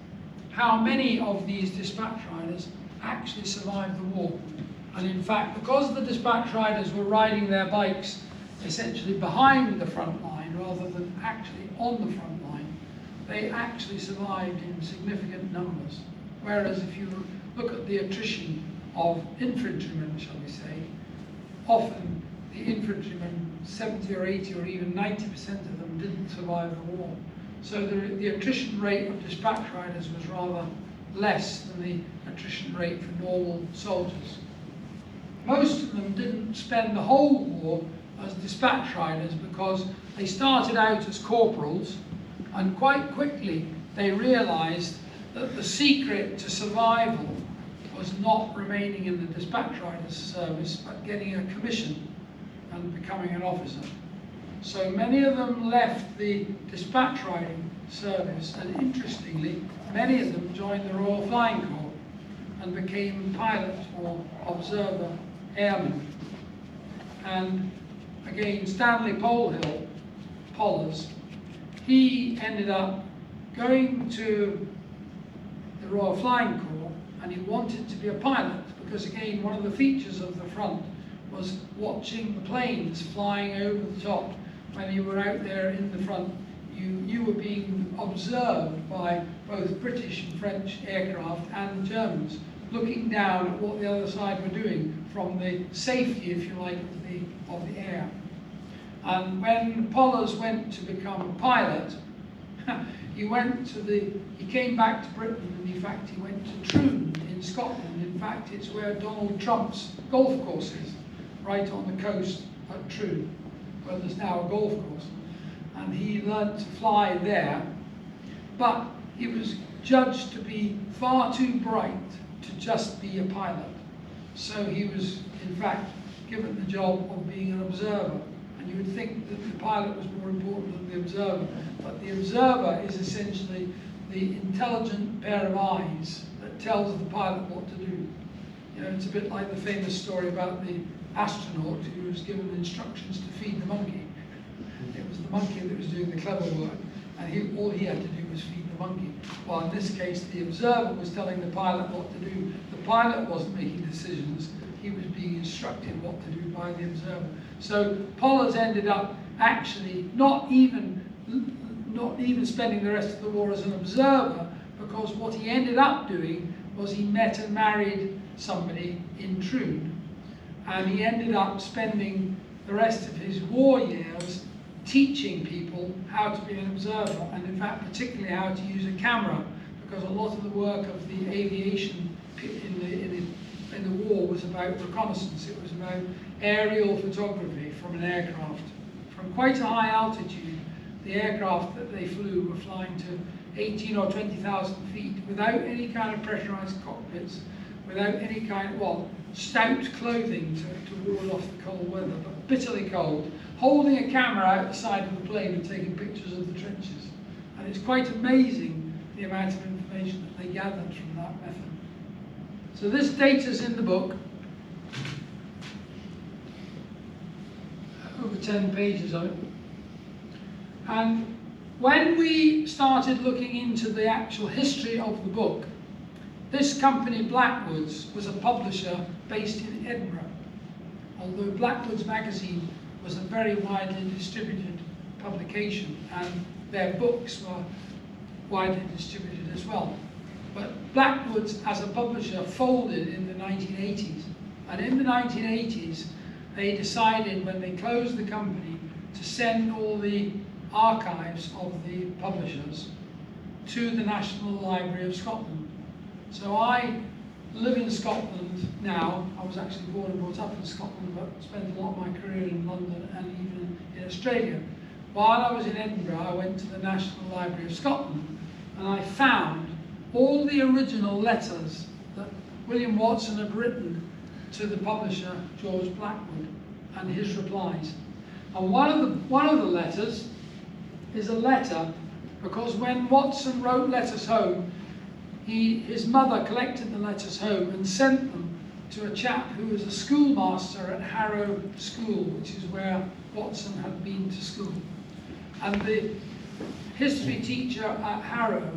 how many of these dispatch riders actually survived the war. And in fact, because the dispatch riders were riding their bikes essentially behind the front line rather than actually on the front line, they actually survived in significant numbers. Whereas if you look at the attrition of infantrymen, shall we say, often the infantrymen, 70 or 80 or even 90% of them didn't survive the war. So the attrition rate of dispatch riders was rather less than the attrition rate for normal soldiers. Most of them didn't spend the whole war as dispatch riders because they started out as corporals, and quite quickly they realized that the secret to survival was not remaining in the dispatch rider's service, but getting a commission and becoming an officer. So many of them left the dispatch riding service, and interestingly, many of them joined the Royal Flying Corps and became pilots or observer airmen. And again, Stanley Pollers, he ended up going to the Royal Flying Corps, and he wanted to be a pilot because, again, one of the features of the front was watching the planes flying over the top. When you were out there in the front, you were being observed by both British and French aircraft and the Germans, looking down at what the other side were doing from the safety, if you like, of the air. And when Pollers went to become a pilot, he came back to Britain, and in fact he went to Troon in Scotland. In fact, it's where Donald Trump's golf course is, right on the coast at Troon, where there's now a golf course. And he learned to fly there, but he was judged to be far too bright to just be a pilot. So he was, in fact, given the job of being an observer. And you would think that the pilot was more important than the observer. But the observer is essentially the intelligent pair of eyes that tells the pilot what to do. You know, it's a bit like the famous story about the astronaut who was given instructions to feed the monkey. It was the monkey that was doing the clever work, and all he had to do was feed the monkey. While in this case, the observer was telling the pilot what to do. The pilot wasn't making decisions. He was being instructed what to do by the observer. So Pollers ended up actually not even spending the rest of the war as an observer, because what he ended up doing was he met and married somebody in Troon, and he ended up spending the rest of his war years teaching people how to be an observer, and in fact particularly how to use a camera, because a lot of the work of the aviation in the war was about reconnaissance. It was about aerial photography from an aircraft. From quite a high altitude, the aircraft that they flew were flying to 18 or 20,000 feet without any kind of pressurized cockpits, without any kind of, stout clothing to ward off the cold weather, but bitterly cold, holding a camera out the side of the plane and taking pictures of the trenches. And it's quite amazing the amount of information that they gathered from that method. So this data's in the book, over 10 pages of it. And when we started looking into the actual history of the book, This company, Blackwoods, was a publisher based in Edinburgh, although Blackwoods magazine was a very widely distributed publication, and their books were widely distributed as well. But Blackwoods, as a publisher, folded in the 1980s. And in the 1980s, they decided, when they closed the company, to send all the archives of the publishers to the National Library of Scotland. So I live in Scotland now. I was actually born and brought up in Scotland, but spent a lot of my career in London and even in Australia. While I was in Edinburgh, I went to the National Library of Scotland, and I found all the original letters that William Watson had written to the publisher, George Blackwood, and his replies. And one of the letters is a letter, because when Watson wrote letters home, his mother collected the letters home and sent them to a chap who was a schoolmaster at Harrow School, which is where Watson had been to school. And the history teacher at Harrow,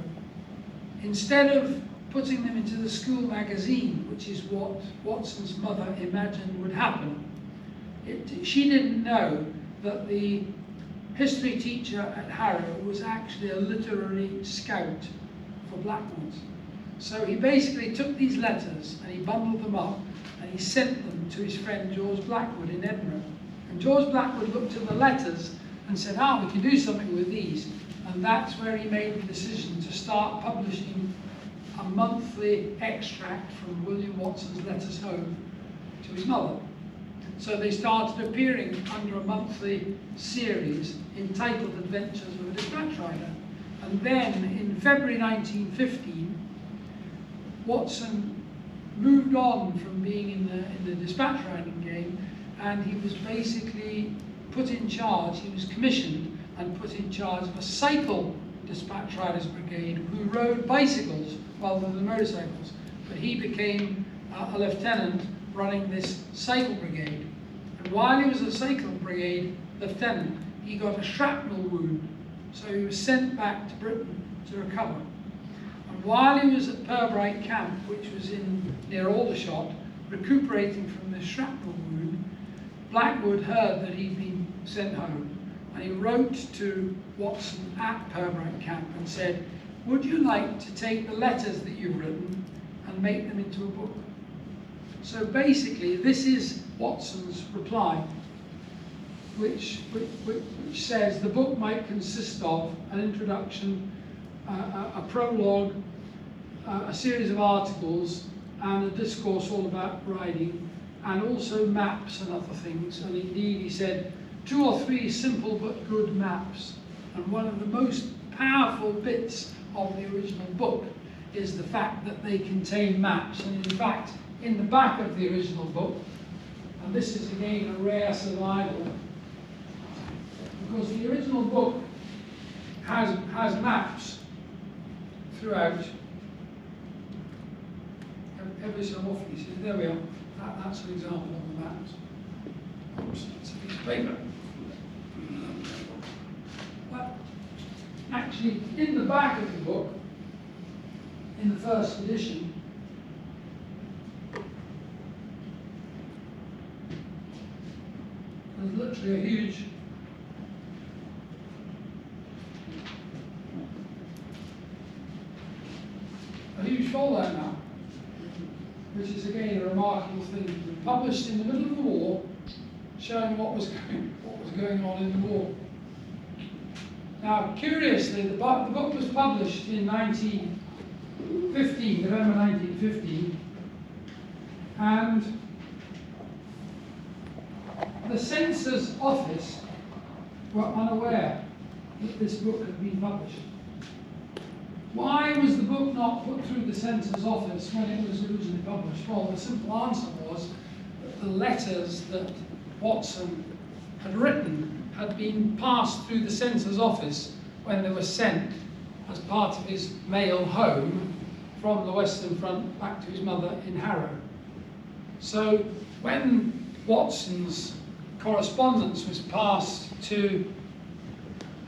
instead of putting them into the school magazine, which is what Watson's mother imagined would happen, she didn't know that the history teacher at Harrow was actually a literary scout for Blackwoods. So he basically took these letters and he bundled them up and he sent them to his friend George Blackwood in Edinburgh. And George Blackwood looked at the letters and said, we can do something with these. And that's where he made the decision to start publishing a monthly extract from William Watson's letters home to his mother. So they started appearing under a monthly series entitled Adventures of a Dispatch Rider. And then in February 1915, Watson moved on from being in the dispatch riding game, and he was basically put in charge, he was commissioned and put in charge of a cycle dispatch riders brigade who rode bicycles rather than motorcycles. But he became a lieutenant running this cycle brigade. And while he was a cycle brigade lieutenant, he got a shrapnel wound, so he was sent back to Britain to recover. And while he was at Purbright Camp, which was near Aldershot, recuperating from the shrapnel wound, Blackwood heard that he'd been sent home, and he wrote to Watson at Purbright Camp and said, "Would you like to take the letters that you've written and make them into a book?" So basically, this is Watson's reply, which says the book might consist of an introduction, a prologue, a series of articles, and a discourse all about riding, and also maps and other things. And indeed, he said, 2 or 3 simple but good maps. And one of the most powerful bits of the original book is the fact that they contain maps. And in fact, in the back of the original book, and this is again a rare survival, because the original book has maps throughout. Every so often, you see, there we are. That's an example of the maps. Oops, it's a piece of paper. But actually, in the back of the book, in the first edition, there's literally a huge folder now, which is again a remarkable thing. Published in the middle of the war, showing what was going on in the war. Now, curiously, the book was published in 1915, November 1915, and the censor's office were unaware that this book had been published. Why was the book not put through the censor's office when it was originally published? Well, the simple answer was that the letters that Watson had written had been passed through the censor's office when they were sent as part of his mail home from the Western Front back to his mother in Harrow. So when Watson's correspondence was passed to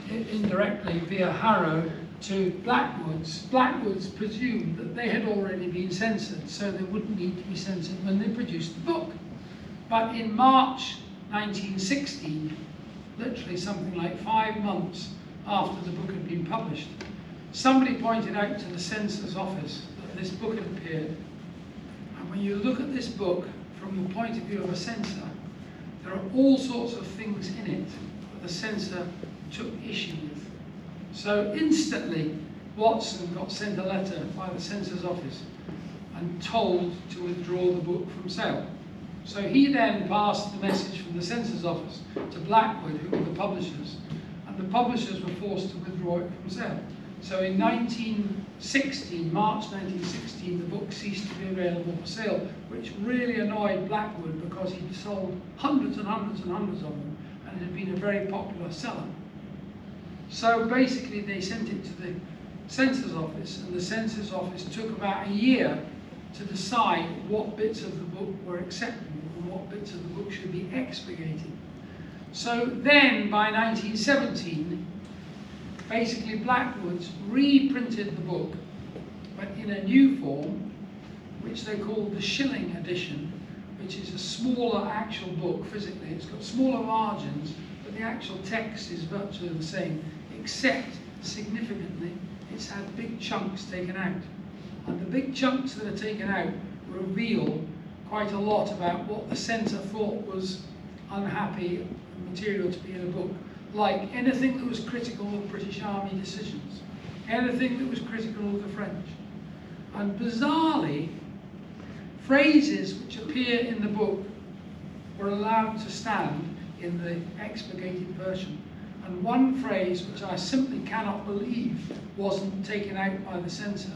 indirectly via Harrow to Blackwood's, Blackwood's presumed that they had already been censored, so they wouldn't need to be censored when they produced the book. But in March 1916, literally something like 5 months after the book had been published, somebody pointed out to the censor's office that this book had appeared. And when you look at this book from the point of view of a censor, there are all sorts of things in it that the censor took issue with. So instantly, Watson got sent a letter by the censor's office and told to withdraw the book from sale. So he then passed the message from the censor's office to Blackwood, who were the publishers, and the publishers were forced to withdraw it from sale. So in 1916, March 1916, the book ceased to be available for sale, which really annoyed Blackwood because he'd sold hundreds and hundreds and hundreds of them, and it had been a very popular seller. So basically they sent it to the censor's office, and the censor's office took about a year to decide what bits of the book were acceptable and what bits of the book should be expurgated. So then, by 1917, basically Blackwood's reprinted the book, but in a new form, which they called the Shilling edition, which is a smaller actual book physically. It's got smaller margins, but the actual text is virtually the same, except significantly, it's had big chunks taken out. And the big chunks that are taken out reveal quite a lot about what the censor thought was unhappy material to be in a book. Like anything that was critical of British Army decisions, anything that was critical of the French. And bizarrely, phrases which appear in the book were allowed to stand in the expurgated version. And one phrase which I simply cannot believe wasn't taken out by the censor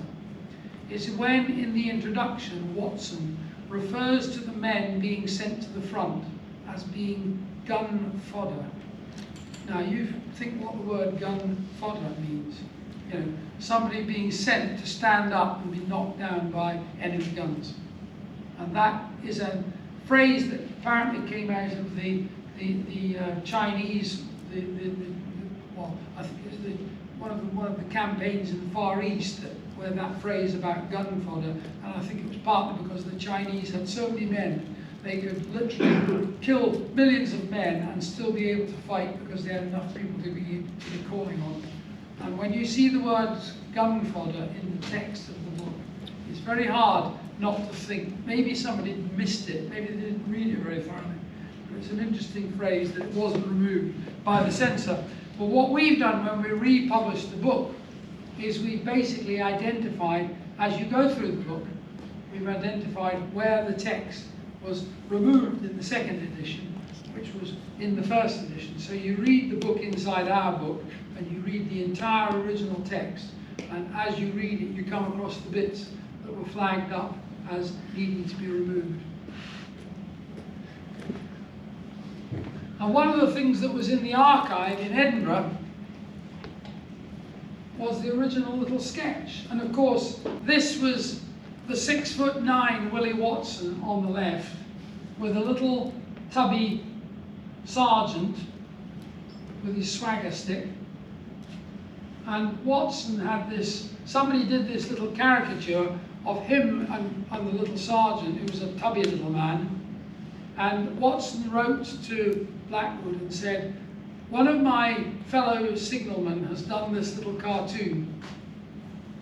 is when in the introduction Watson refers to the men being sent to the front as being gun fodder. Now you think what the word gun fodder means. You know, somebody being sent to stand up and be knocked down by enemy guns. And that is a phrase that apparently came out of the Chinese, well, I think it was one of the campaigns in the Far East where that phrase about gun fodder, and I think it was partly because the Chinese had so many men, they could literally kill millions of men and still be able to fight because they had enough people to be calling on. And when you see the words gun fodder in the text of the book, it's very hard not to think, maybe somebody missed it, maybe they didn't read it very thoroughly. But it's an interesting phrase that it wasn't removed by the censor. But what we've done when we republished the book is we've basically identified, as you go through the book, we've identified where the text was removed in the second edition, which was in the first edition. So you read the book inside our book, and you read the entire original text, and as you read it, you come across the bits that were flagged up as needing to be removed. And one of the things that was in the archive in Edinburgh was the original little sketch. And of course, this was the 6'9" Willie Watson on the left, with a little tubby sergeant with his swagger stick. And Watson had this, somebody did this little caricature of him and the little sergeant, who was a tubby little man. And Watson wrote to Blackwood and said, "One of my fellow signalmen has done this little cartoon,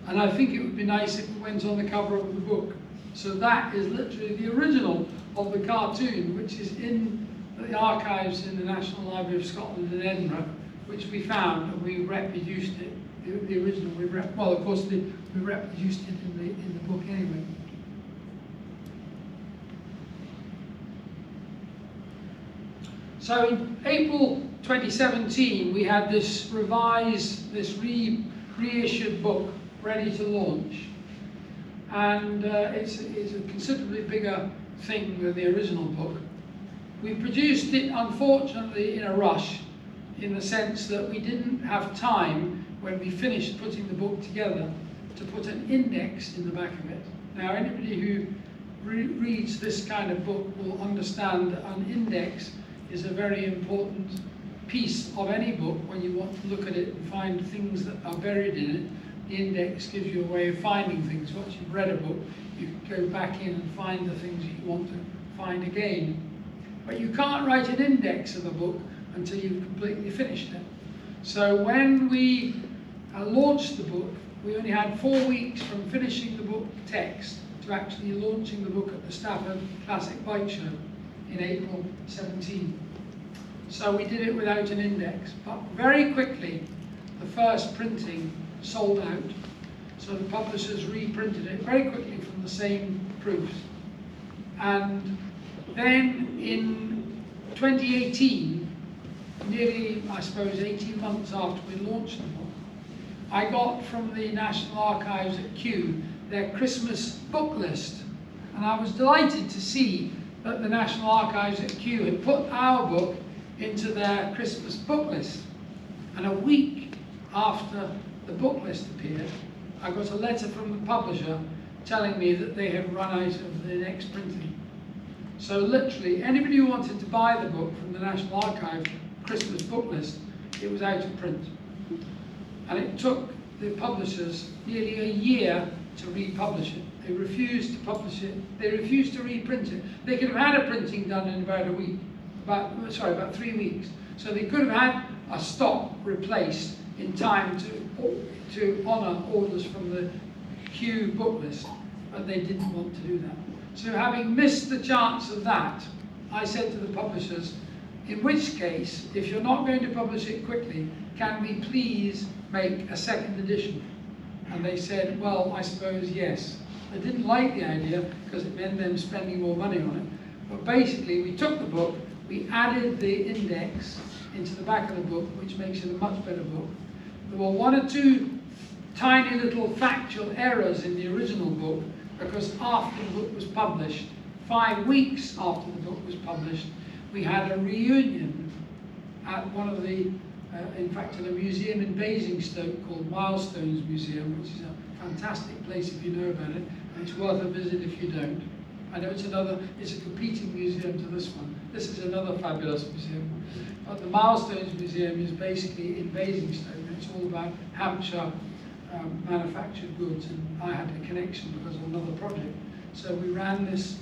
and I think it would be nice if it went on the cover of the book." So that is literally the original of the cartoon, which is in the archives in the National Library of Scotland in Edinburgh, which we found, and we reproduced it. The original, well, of course, we reproduced it in the book anyway. So in April 2017, we had this revised, this reissued book ready to launch. And it's a considerably bigger thing than the original book. We produced it, unfortunately, in a rush, in the sense that we didn't have time, when we finished putting the book together, to put an index in the back of it. Now, anybody who reads this kind of book will understand that an index is a very important piece of any book, when you want to look at it and find things that are buried in it, the index gives you a way of finding things. Once you've read a book, you can go back in and find the things that you want to find again. But you can't write an index of a book until you've completely finished it. So when we launched the book, we only had 4 weeks from finishing the book text to actually launching the book at the Stafford Classic Bike Show in April 17. So we did it without an index, but very quickly the first printing sold out. So the publishers reprinted it very quickly from the same proofs. And then in 2018, nearly, I suppose, 18 months after we launched the book, I got from the National Archives at Kew their Christmas book list. And I was delighted to see that the National Archives at Kew had put our book into their Christmas book list. And a week after the book list appeared, I got a letter from the publisher telling me that they had run out of the next printing. So literally, anybody who wanted to buy the book from the National Archives Christmas book list, it was out of print. And it took the publishers nearly a year to republish it. They refused to publish it. They refused to reprint it. They could have had a printing done in about a week, about 3 weeks. So they could have had a stock replaced in time to honour orders from the Kew book list, but they didn't want to do that. So having missed the chance of that, I said to the publishers, in which case, if you're not going to publish it quickly, can we please make a second edition? And they said, well, I suppose yes. I didn't like the idea because it meant them spending more money on it. But basically, we took the book, we added the index into the back of the book, which makes it a much better book. There were 1 or 2 tiny little factual errors in the original book, because after the book was published, 5 weeks after the book was published, we had a reunion at one of the, in fact, at a museum in Basingstoke called Milestones Museum, which is a fantastic place if you know about it, and it's worth a visit if you don't. I know it's a competing museum to this one. This is another fabulous museum. But the Milestones Museum is basically in Basingstoke, and it's all about Hampshire manufactured goods, and I had a connection because of another project. So we ran this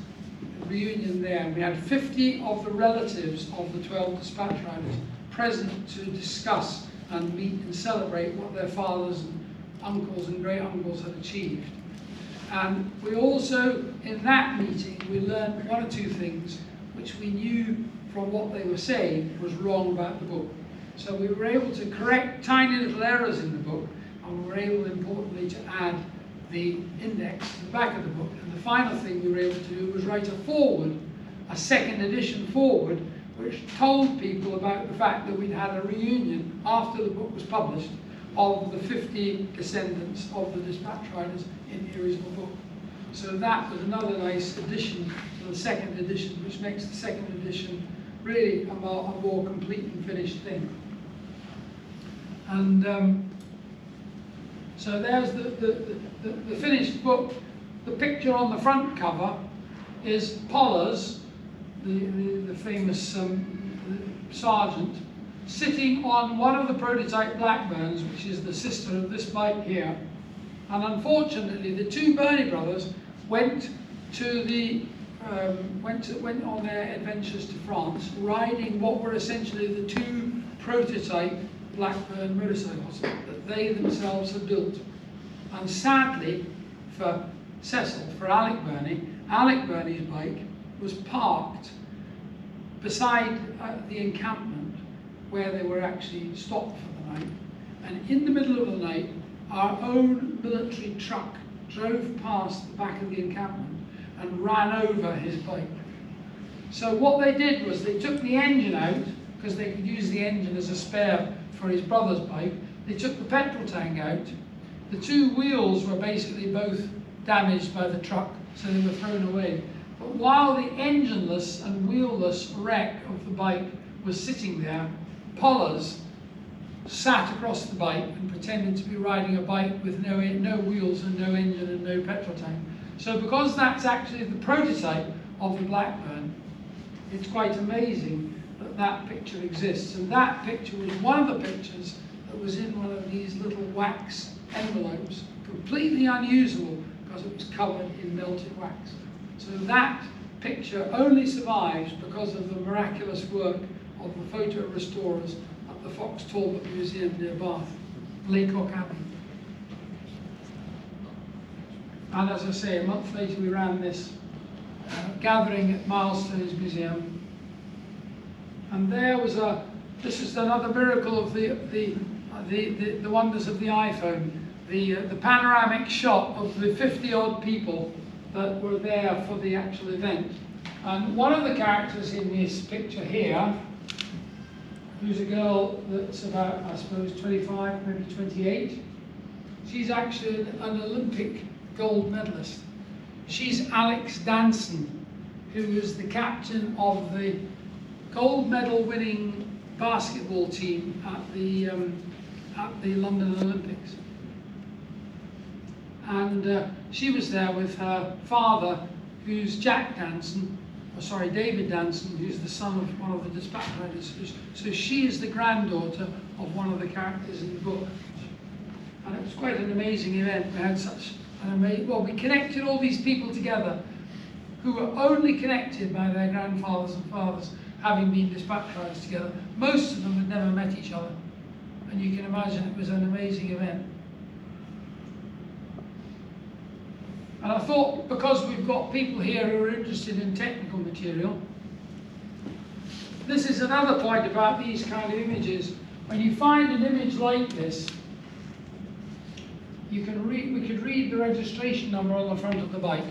reunion there, and we had 50 of the relatives of the 12 dispatch riders present to discuss and meet and celebrate what their fathers and uncles and great uncles had achieved. And we also, in that meeting, we learned 1 or 2 things which we knew from what they were saying was wrong about the book. So we were able to correct tiny little errors in the book, and we were able, importantly, to add the index to the back of the book. And the final thing we were able to do was write a foreword, a second edition foreword, which told people about the fact that we'd had a reunion after the book was published of the 50 descendants of the dispatch riders in the original book. So that was another nice addition to the second edition, which makes the second edition really a more complete and finished thing. And so there's the finished book. The picture on the front cover is Pollers, the famous sergeant, sitting on one of the prototype Blackburns, which is the sister of this bike here. And unfortunately, the 2 Burney brothers went on their adventures to France, riding what were essentially the 2 prototype Blackburn motorcycles that they themselves had built. And sadly, for Cecil, for Alec Burney's bike was parked beside the encampment where they were actually stopped for the night. And in the middle of the night, our own military truck drove past the back of the encampment and ran over his bike. So what they did was they took the engine out, because they could use the engine as a spare for his brother's bike. They took the petrol tank out. The 2 wheels were basically both damaged by the truck, so they were thrown away. But while the engineless and wheelless wreck of the bike was sitting there, Pollers sat across the bike and pretended to be riding a bike with no wheels and no engine and no petrol tank. So because that's actually the prototype of the Blackburn, it's quite amazing that that picture exists. And that picture was one of the pictures that was in one of these little wax envelopes, completely unusable because it was covered in melted wax. So that picture only survives because of the miraculous work of the photo restorers at the Fox Talbot Museum near Bath, Laycock Abbey. And as I say, a month later we ran this gathering at Milestones Museum. And there was this is another miracle of the wonders of the iPhone. The panoramic shot of the 50-odd people that were there for the actual event. And one of the characters in this picture here, who's a girl that's about, I suppose, 25, maybe 28, she's actually an Olympic gold medalist. She's Alex Danson, who was the captain of the gold medal winning basketball team at the London Olympics. And she was there with her father, who's Jack Danson, David Danson, who's the son of one of the Despatch writers. So she is the granddaughter of one of the characters in the book. And it was quite an amazing event. We had such an amazing, well, we connected all these people together who were only connected by their grandfathers and fathers having been Despatch writers together. Most of them had never met each other. And you can imagine it was an amazing event. And I thought, because we've got people here who are interested in technical material, this is another point about these kind of images. When you find an image like this, we could read the registration number on the front of the bike.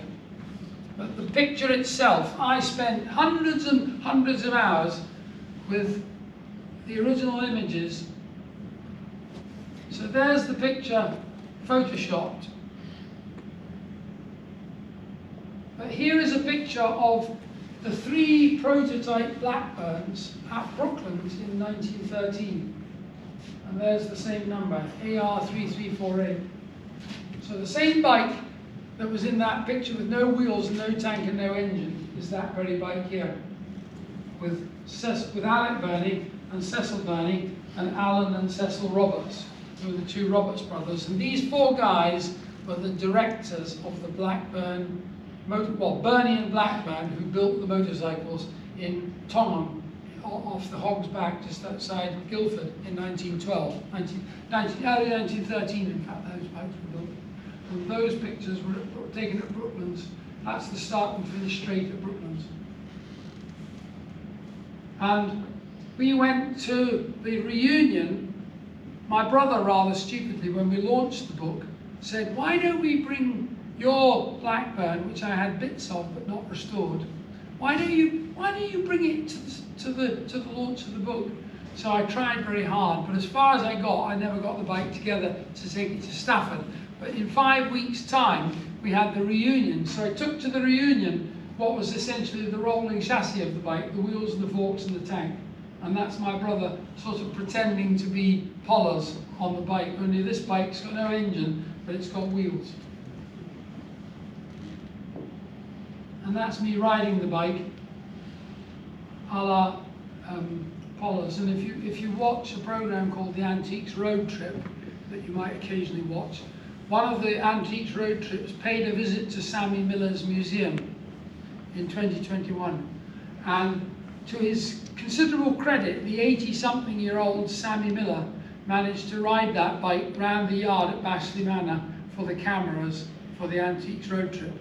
But the picture itself, I spent hundreds and hundreds of hours with the original images. So there's the picture photoshopped. But here is a picture of the 3 prototype Blackburns at Brooklands in 1913. And there's the same number, AR3348. So the same bike that was in that picture with no wheels and no tank and no engine is that very bike here. With Alec Burney and Cecil Burney and Alan and Cecil Roberts, who were the 2 Roberts brothers. And these 4 guys were the directors of the Blackburn Burney and Blackburn, who built the motorcycles in Tongham, off the Hog's Back, just outside Guildford, in 1912. 1913, in fact, those bikes were built. And those pictures were taken at Brooklands. That's the start and finish straight at Brooklands. And we went to the reunion. My brother, rather stupidly, when we launched the book, said, "Why don't we bring your Blackburn, which I had bits of but not restored, why don't you bring it to the launch of the book?" So I tried very hard, but as far as I got, I never got the bike together to take it to Stafford. But in 5 weeks' time, we had the reunion. So I took to the reunion what was essentially the rolling chassis of the bike, the wheels and the forks and the tank. And that's my brother sort of pretending to be Pollers on the bike, only this bike's got no engine, but it's got wheels. And that's me riding the bike, a la Pollers. And if you watch a program called the Antiques Road Trip, that you might occasionally watch, one of the Antiques Road Trips paid a visit to Sammy Miller's museum in 2021. And to his considerable credit, the 80-something-year-old Sammy Miller managed to ride that bike round the yard at Bashley Manor for the cameras for the Antiques Road Trip.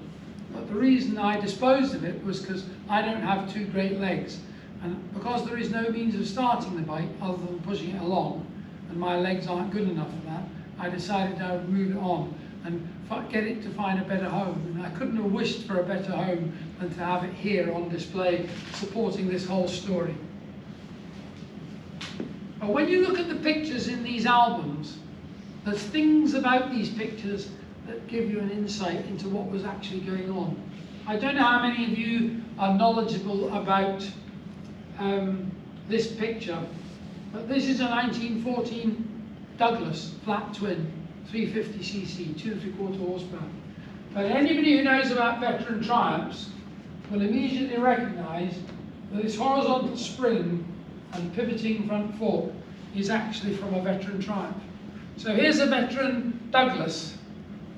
But the reason I disposed of it was because I don't have 2 great legs. And because there is no means of starting the bike other than pushing it along, and my legs aren't good enough for that, I decided I would move it on and get it to find a better home. And I couldn't have wished for a better home than to have it here on display, supporting this whole story. But when you look at the pictures in these albums, there's things about these pictures that give you an insight into what was actually going on. I don't know how many of you are knowledgeable about this picture, but this is a 1914 Douglas flat twin, 350cc, 2¾ horsepower. But anybody who knows about veteran Triumphs will immediately recognise that this horizontal spring and pivoting front fork is actually from a veteran Triumph. So here's a veteran Douglas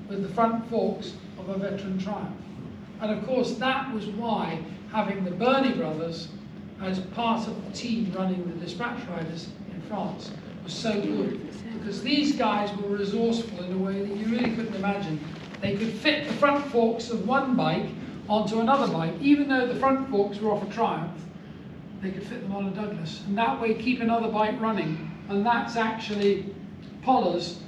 with the front forks of a veteran Triumph. And of course that was why having the Burney brothers as part of the team running the Despatch riders in France was so good, because these guys were resourceful in a way that you really couldn't imagine. They could fit the front forks of one bike onto another bike, even though the front forks were off a Triumph, they could fit them on a Douglas, and that way keep another bike running. And that's actually Poller's,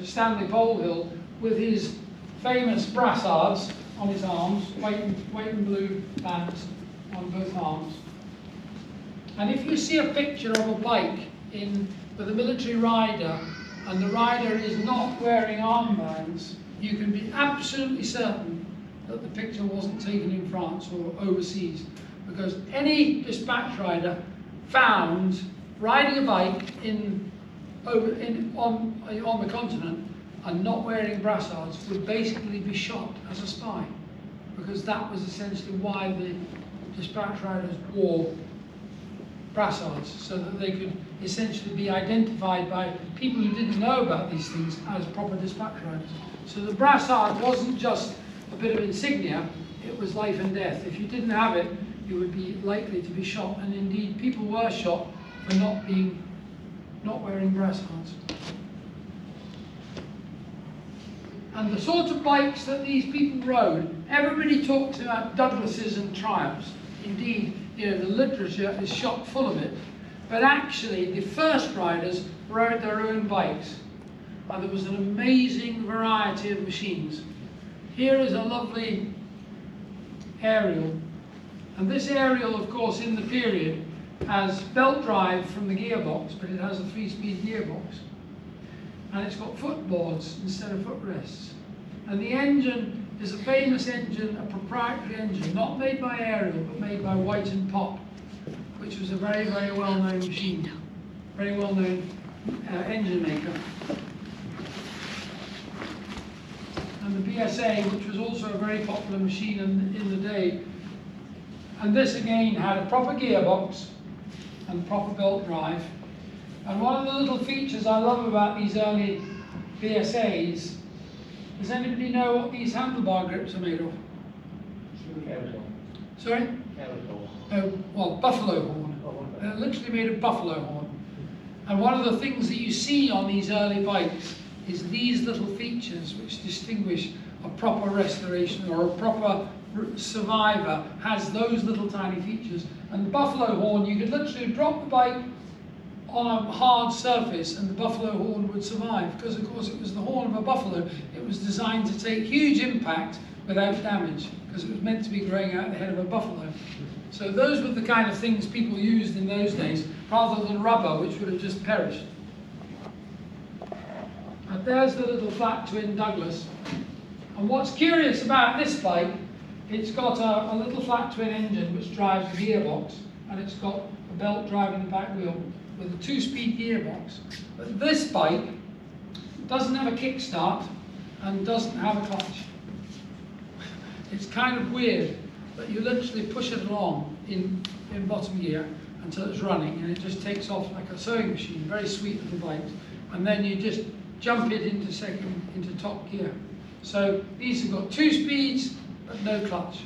Stanley Polhill, with his famous brassards on his arms, white and blue bands on both arms. And if you see a picture of a bike with a military rider, and the rider is not wearing armbands, you can be absolutely certain that the picture wasn't taken in France or overseas, because any Despatch rider found riding a bike on the continent and not wearing brassards would basically be shot as a spy, because that was essentially why the Despatch riders wore brassards, so that they could essentially be identified by people who didn't know about these things as proper Despatch riders. So the brassard wasn't just a bit of insignia, it was life and death. If you didn't have it, you would be likely to be shot, and indeed people were shot for not wearing brassards. And the sort of bikes that these people rode, everybody talks about Douglases and Triumphs. Indeed, the literature is chock full of it. But actually, the first riders rode their own bikes, and there was an amazing variety of machines. Here is a lovely aerial, and this aerial, of course, in the period has belt drive from the gearbox, but it has a 3-speed gearbox, and it's got footboards instead of footrests. And the engine is a famous engine, a proprietary engine, not made by Ariel, but made by White and Pop, which was a very, very well-known machine, very well-known engine maker. And the BSA, which was also a very popular machine in the day. And this again had a proper gearbox and proper belt drive. And one of the little features I love about these early BSAs, does anybody know what these handlebar grips are made of? Sorry? Well, buffalo horn. They're literally made of buffalo horn. And one of the things that you see on these early bikes is these little features which distinguish a proper restoration, or a proper survivor has those little tiny features. And the buffalo horn, you could literally drop the bike on a hard surface and the buffalo horn would survive, because of course it was the horn of a buffalo. It was designed to take huge impact without damage, because it was meant to be growing out the head of a buffalo. So those were the kind of things people used in those days, rather than rubber, which would have just perished. And there's the little flat twin Douglas. And what's curious about this bike, it's got a little flat twin engine which drives the gearbox, and it's got a belt driving the back wheel with a 2-speed gearbox. But this bike doesn't have a kickstart and doesn't have a clutch. It's kind of weird, but you literally push it along in bottom gear until it's running, and it just takes off like a sewing machine. Very sweet little bike. And then you just jump it into top gear. So these have got 2 speeds, but no clutch.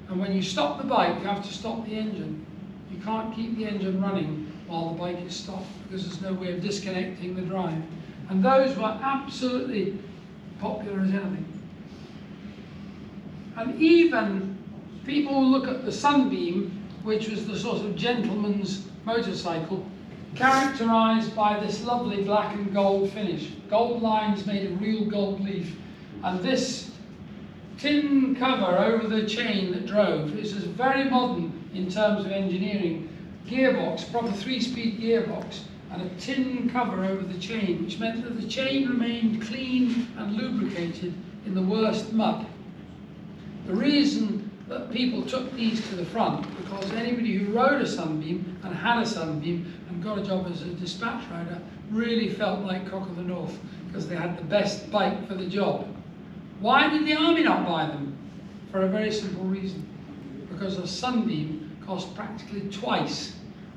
And when you stop the bike, you have to stop the engine. You can't keep the engine running while the bike is stopped, because there's no way of disconnecting the drive. And those were absolutely popular as anything. And even people who look at the Sunbeam, which was the sort of gentleman's motorcycle, characterized by this lovely black and gold finish. Gold lines made of real gold leaf. And this tin cover over the chain that drove, this is very modern in terms of engineering. Gearbox, proper 3-speed gearbox, and a tin cover over the chain, which meant that the chain remained clean and lubricated in the worst mud. The reason that people took these to the front, because anybody who rode a Sunbeam and had a Sunbeam and got a job as a Despatch rider really felt like Cock of the North, because they had the best bike for the job. Why did the army not buy them? For a very simple reason. Because a Sunbeam cost practically twice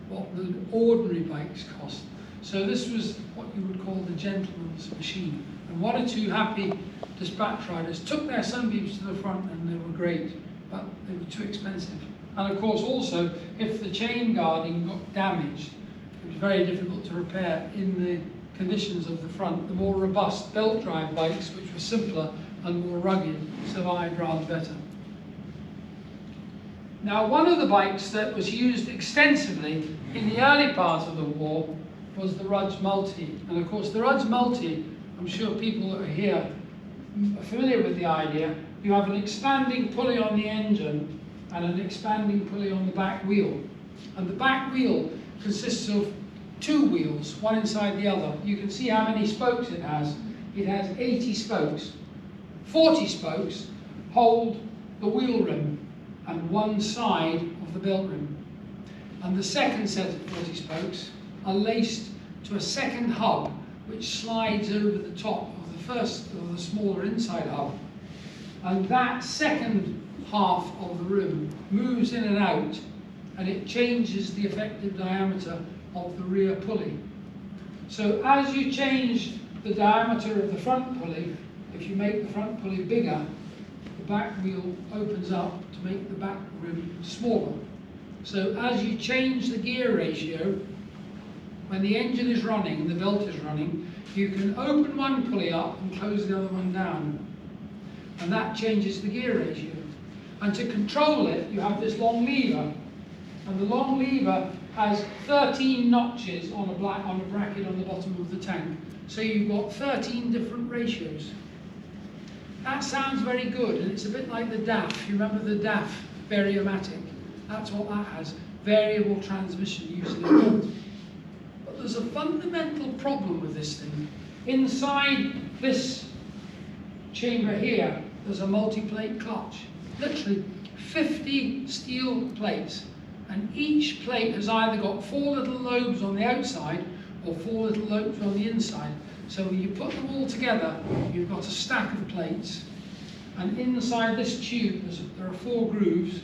what the ordinary bikes cost. So this was what you would call the gentleman's machine. And one or two happy dispatch riders took their sunbeams to the front, and they were great, but they were too expensive. And of course also, if the chain guarding got damaged, it was very difficult to repair in the conditions of the front. The more robust belt drive bikes, which were simpler and more rugged, survived rather better. Now, one of the bikes that was used extensively in the early part of the war was the Rudge Multi. And of course the Rudge Multi, I'm sure people that are here are familiar with the idea. You have an expanding pulley on the engine and an expanding pulley on the back wheel. And the back wheel consists of two wheels, one inside the other. You can see how many spokes it has. It has 80 spokes. 40 spokes hold the wheel rim and one side of the belt rim. And the second set of 40 spokes are laced to a second hub which slides over the top of the first, of the smaller inside hub. And that second half of the rim moves in and out, and it changes the effective diameter of the rear pulley. So as you change the diameter of the front pulley, if you make the front pulley bigger, the back wheel opens up to make the back rim smaller. So as you change the gear ratio, when the engine is running and the belt is running, you can open one pulley up and close the other one down. And that changes the gear ratio. And to control it, you have this long lever. And the long lever has 13 notches on a bracket on the bottom of the tank. So you've got 13 different ratios. That sounds very good, and it's a bit like the DAF. You remember the DAF Variomatic? That's what that has, variable transmission using a belt. But there's a fundamental problem with this thing. Inside this chamber here, there's a multi-plate clutch. Literally 50 steel plates, and each plate has either got 4 little lobes on the outside or 4 little lobes on the inside. So when you put them all together, you've got a stack of plates, and inside this tube there are 4 grooves,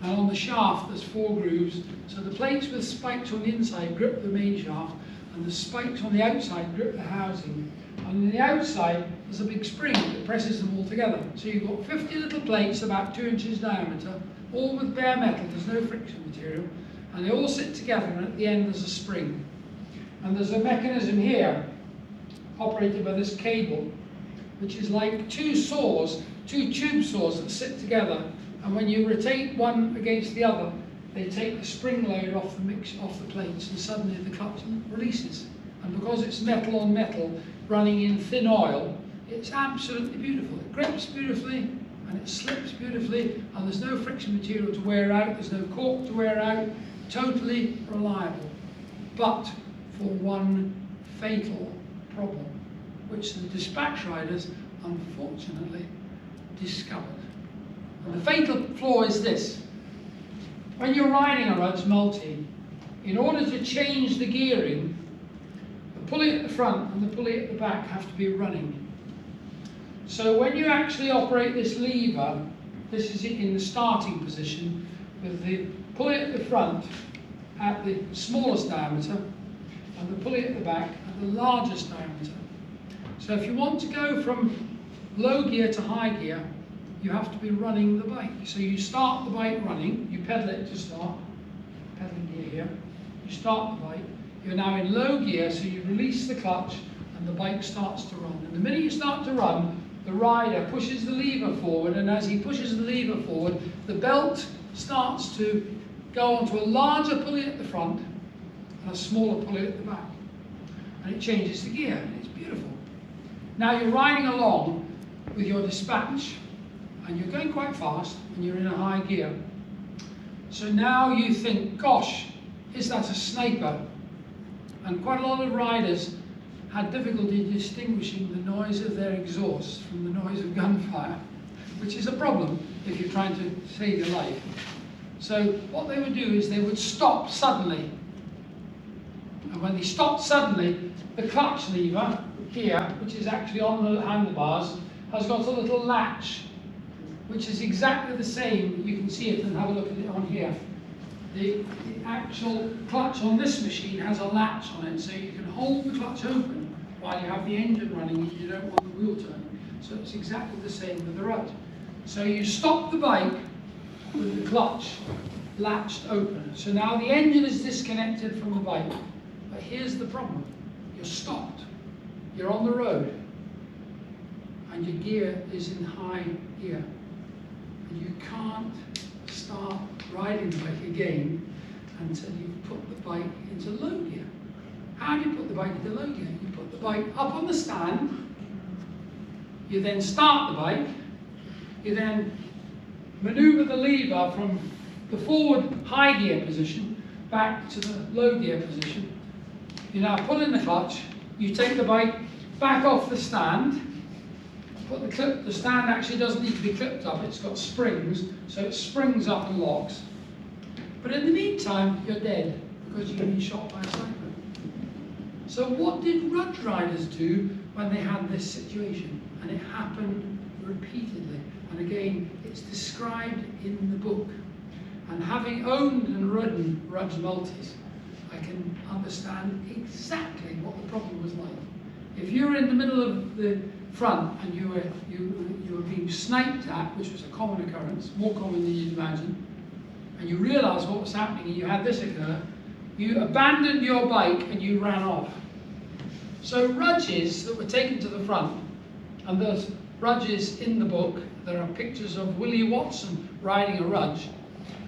and on the shaft there's 4 grooves. So the plates with spikes on the inside grip the main shaft, and the spikes on the outside grip the housing. And on the outside there's a big spring that presses them all together. So you've got 50 little plates about 2 inches diameter, all with bare metal, there's no friction material, and they all sit together, and at the end there's a spring. And there's a mechanism here operated by this cable, which is like 2 saws, 2 tube saws that sit together, and when you rotate one against the other, they take the spring load off the plates, and suddenly the clutch releases. And because it's metal on metal running in thin oil, it's absolutely beautiful. It grips beautifully and it slips beautifully, and there's no friction material to wear out, there's no cork to wear out, totally reliable. But for one fatal problem, which the dispatch riders unfortunately discovered. And the fatal flaw is this: when you're riding a Rudge Multi, in order to change the gearing, the pulley at the front and the pulley at the back have to be running. So when you actually operate this lever, this is in the starting position, with the pulley at the front at the smallest diameter and the pulley at the back at the largest diameter. So if you want to go from low gear to high gear, you have to be running the bike. So you start the bike running, you pedal it to start, pedaling gear here, you start the bike, you're now in low gear, so you release the clutch and the bike starts to run. And the minute you start to run, the rider pushes the lever forward, and as he pushes the lever forward, the belt starts to go onto a larger pulley at the front and a smaller pulley at the back. And it changes the gear, and it's beautiful. Now you're riding along with your Despatch, and you're going quite fast, and you're in a high gear. So now you think, gosh, is that a sniper? And quite a lot of riders had difficulty distinguishing the noise of their exhaust from the noise of gunfire, which is a problem if you're trying to save your life. So what they would do is they would stop suddenly. And when they stopped suddenly, the clutch lever here, which is actually on the handlebars, has got a little latch, which is exactly the same. You can see it and have a look at it on here. the actual clutch on this machine has a latch on it, so you can hold the clutch open while you have the engine running and you don't want the wheel turning. So it's exactly the same with the rudge. So you stop the bike with the clutch latched open. So now the engine is disconnected from the bike. But here's the problem. You're stopped. You're on the road. And your gear is in high gear. And you can't start riding the bike again until you've put the bike into low gear. How do you put the bike into low gear? You put the bike up on the stand. You then start the bike. You then maneuver the lever from the forward high gear position back to the low gear position. You now pull in the clutch, you take the bike back off the stand, put the clip, the stand actually doesn't need to be clipped up, it's got springs, so it springs up and locks. But in the meantime, you're dead because you've been shot by a cyclone. So what did rudge riders do when they had this situation? And it happened repeatedly. And again, it's described in the book. And having owned and ridden rudge multis, I can understand exactly what the problem was like. If you were in the middle of the front and you were being sniped at, which was a common occurrence, more common than you'd imagine, and you realised what was happening and you had this occur, you abandoned your bike and you ran off. So rudges that were taken to the front, and there's rudges in the book, there are pictures of Willie Watson riding a rudge,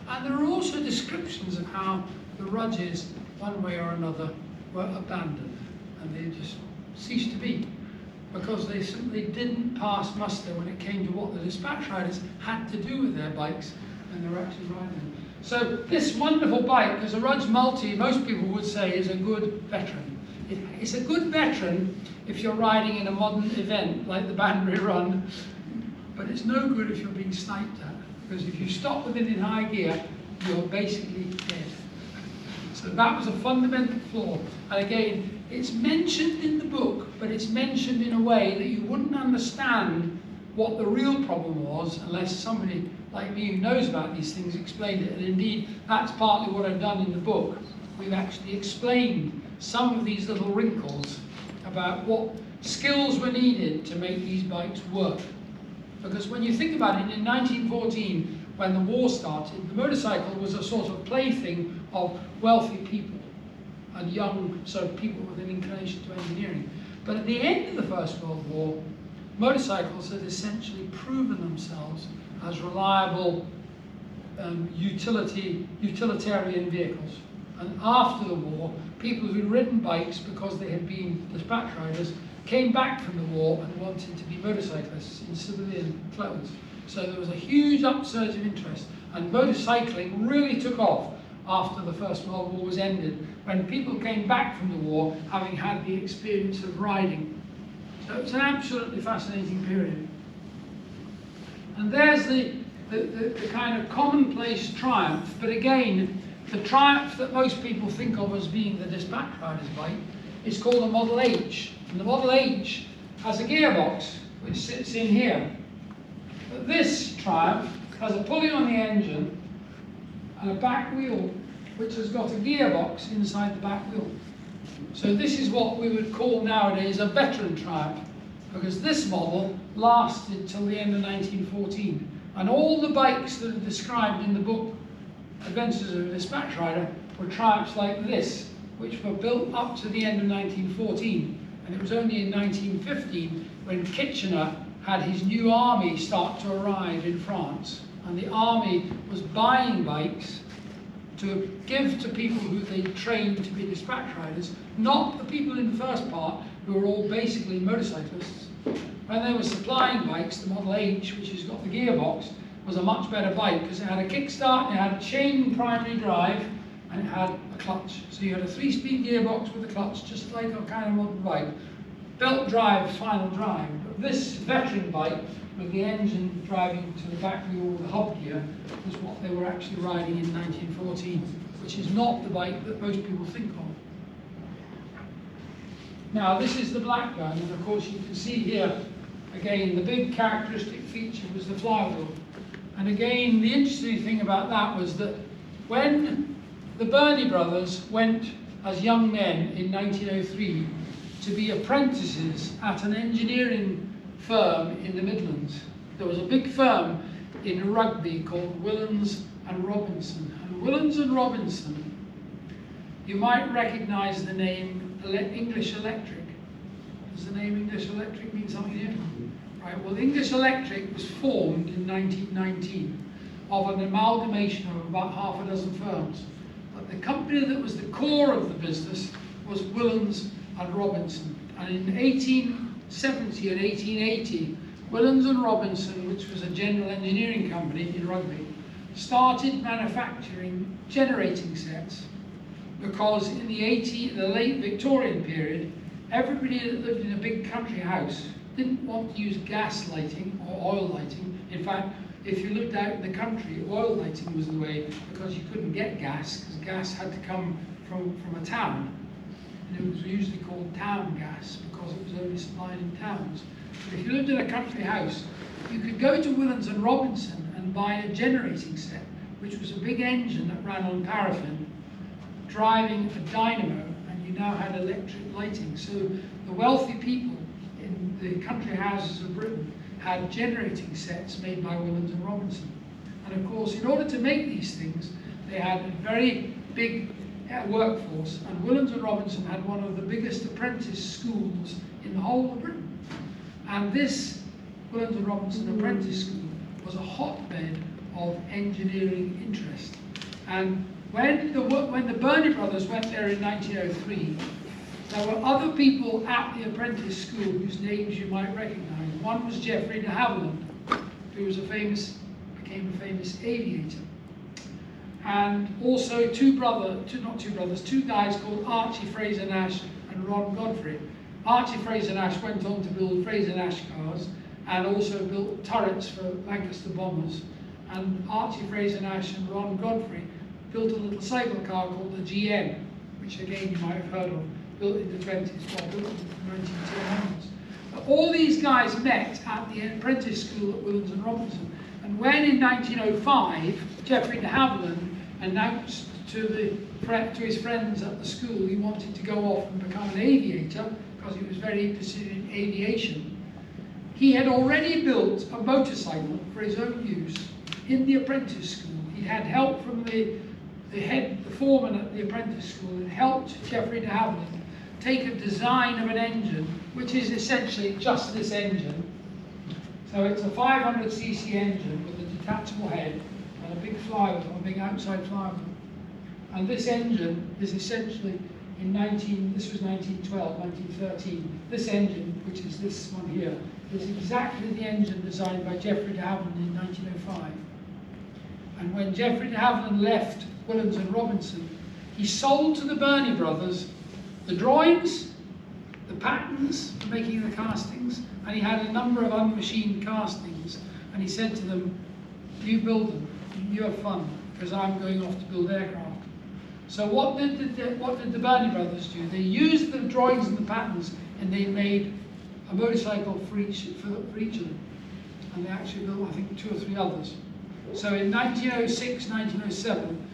and there are also descriptions of how the rudges, one way or another, were abandoned, and they just ceased to be, because they simply didn't pass muster when it came to what the dispatch riders had to do with their bikes when they were actually riding them. So this wonderful bike, as a rudge multi, most people would say is a good veteran. It's a good veteran if you're riding in a modern event like the Banbury Run, but it's no good if you're being sniped at, because if you stop with it in high gear, you're basically dead. So that was a fundamental flaw. And again, it's mentioned in the book, but it's mentioned in a way that you wouldn't understand what the real problem was unless somebody like me who knows about these things explained it. And indeed, that's partly what I've done in the book. We've actually explained some of these little wrinkles about what skills were needed to make these bikes work. Because when you think about it, in 1914, when the war started, the motorcycle was a sort of plaything of wealthy people and young sort of people with an inclination to engineering. But at the end of the First World War, motorcycles had essentially proven themselves as reliable utilitarian vehicles. And after the war, people who'd ridden bikes because they had been dispatch riders came back from the war and wanted to be motorcyclists in civilian clothes. So there was a huge upsurge of interest, and motorcycling really took off after the First World War was ended, when people came back from the war having had the experience of riding. So it's an absolutely fascinating period. And there's the kind of commonplace triumph, but again, the triumph that most people think of as being the dispatch rider's bike is called a Model H. And the Model H has a gearbox which sits in here. But this Triumph has a pulley on the engine and a back wheel which has got a gearbox inside the back wheel. So this is what we would call nowadays a veteran Triumph, because this model lasted till the end of 1914. And all the bikes that are described in the book Adventures of a Dispatch Rider were Triumphs like this, which were built up to the end of 1914. And it was only in 1915 when Kitchener had his new army start to arrive in France. And the army was buying bikes to give to people who they trained to be dispatch riders, not the people in the first part who were all basically motorcyclists. When they were supplying bikes, the Model H, which has got the gearbox, was a much better bike because it had a kickstart, it had a chain primary drive, and it had a clutch. So you had a 3-speed gearbox with a clutch, just like a kind of modern bike. Belt drive, final drive. But this veteran bike, with the engine driving to the back wheel with the hub gear, was what they were actually riding in 1914, which is not the bike that most people think of. Now, this is the Blackburn, and of course you can see here, again, the big characteristic feature was the flywheel. And again, the interesting thing about that was that When the Burney brothers went as young men in 1903 to be apprentices at an engineering firm in the Midlands, there was a big firm in Rugby called Willans and Robinson. And Willans and Robinson, you might recognise the name English Electric. Does the name English Electric mean something to you? Right, well, English Electric was formed in 1919 of an amalgamation of about half a dozen firms. But the company that was the core of the business was Willans and Robinson. And in 1870 and 1880, Willans and Robinson, which was a general engineering company in Rugby, started manufacturing generating sets because in the late Victorian period, everybody that lived in a big country house didn't want to use gas lighting or oil lighting. In fact, if you lived out in the country, oil lighting was the way because you couldn't get gas, because gas had to come from a town. And it was usually called town gas because it was only supplied in towns. But if you lived in a country house, you could go to Willans and Robinson and buy a generating set, which was a big engine that ran on paraffin, driving a dynamo, and you now had electric lighting. So the wealthy people in the country houses of Britain had generating sets made by Willans and Robinson. And of course, in order to make these things, they had a very big workforce, and Willans and Robinson had one of the biggest apprentice schools in the whole of Britain. And this Willans and Robinson Apprentice School was a hotbed of engineering interest. And when the Burney brothers went there in 1903, there were other people at the apprentice school whose names you might recognise. One was Geoffrey de Havilland, who was became a famous aviator. And also two guys called Archie Fraser-Nash and Ron Godfrey. Archie Fraser-Nash went on to build Fraser-Nash cars and also built turrets for Lancaster bombers. And Archie Fraser-Nash and Ron Godfrey built a little cycle car called the GM, which again you might have heard of, built in the 20s, well, built in the 1900s. All these guys met at the apprentice school at Willans and Robinson. And when in 1905, Geoffrey de Havilland announced to his friends at the school he wanted to go off and become an aviator because he was very interested in aviation, he had already built a motorcycle for his own use in the apprentice school. He had help from the foreman at the apprentice school, and helped Geoffrey de Havilland take a design of an engine, which is essentially just this engine. So it's a 500cc engine with a detachable head and a big flywheel, a big outside flywheel. And this engine is essentially this was 1912, 1913. This engine, which is this one here, is exactly the engine designed by Geoffrey de Havilland in 1905. And when Geoffrey de Havilland left Willans and Robinson, he sold to the Burney brothers the drawings, the patterns for making the castings, and he had a number of unmachined castings, and he said to them, you build them, you have fun, because I'm going off to build aircraft. So what did the Burney brothers do? They used the drawings and the patterns, and they made a motorcycle for each of them. And they actually built, I think, 2 or 3 others. So in 1906, 1907,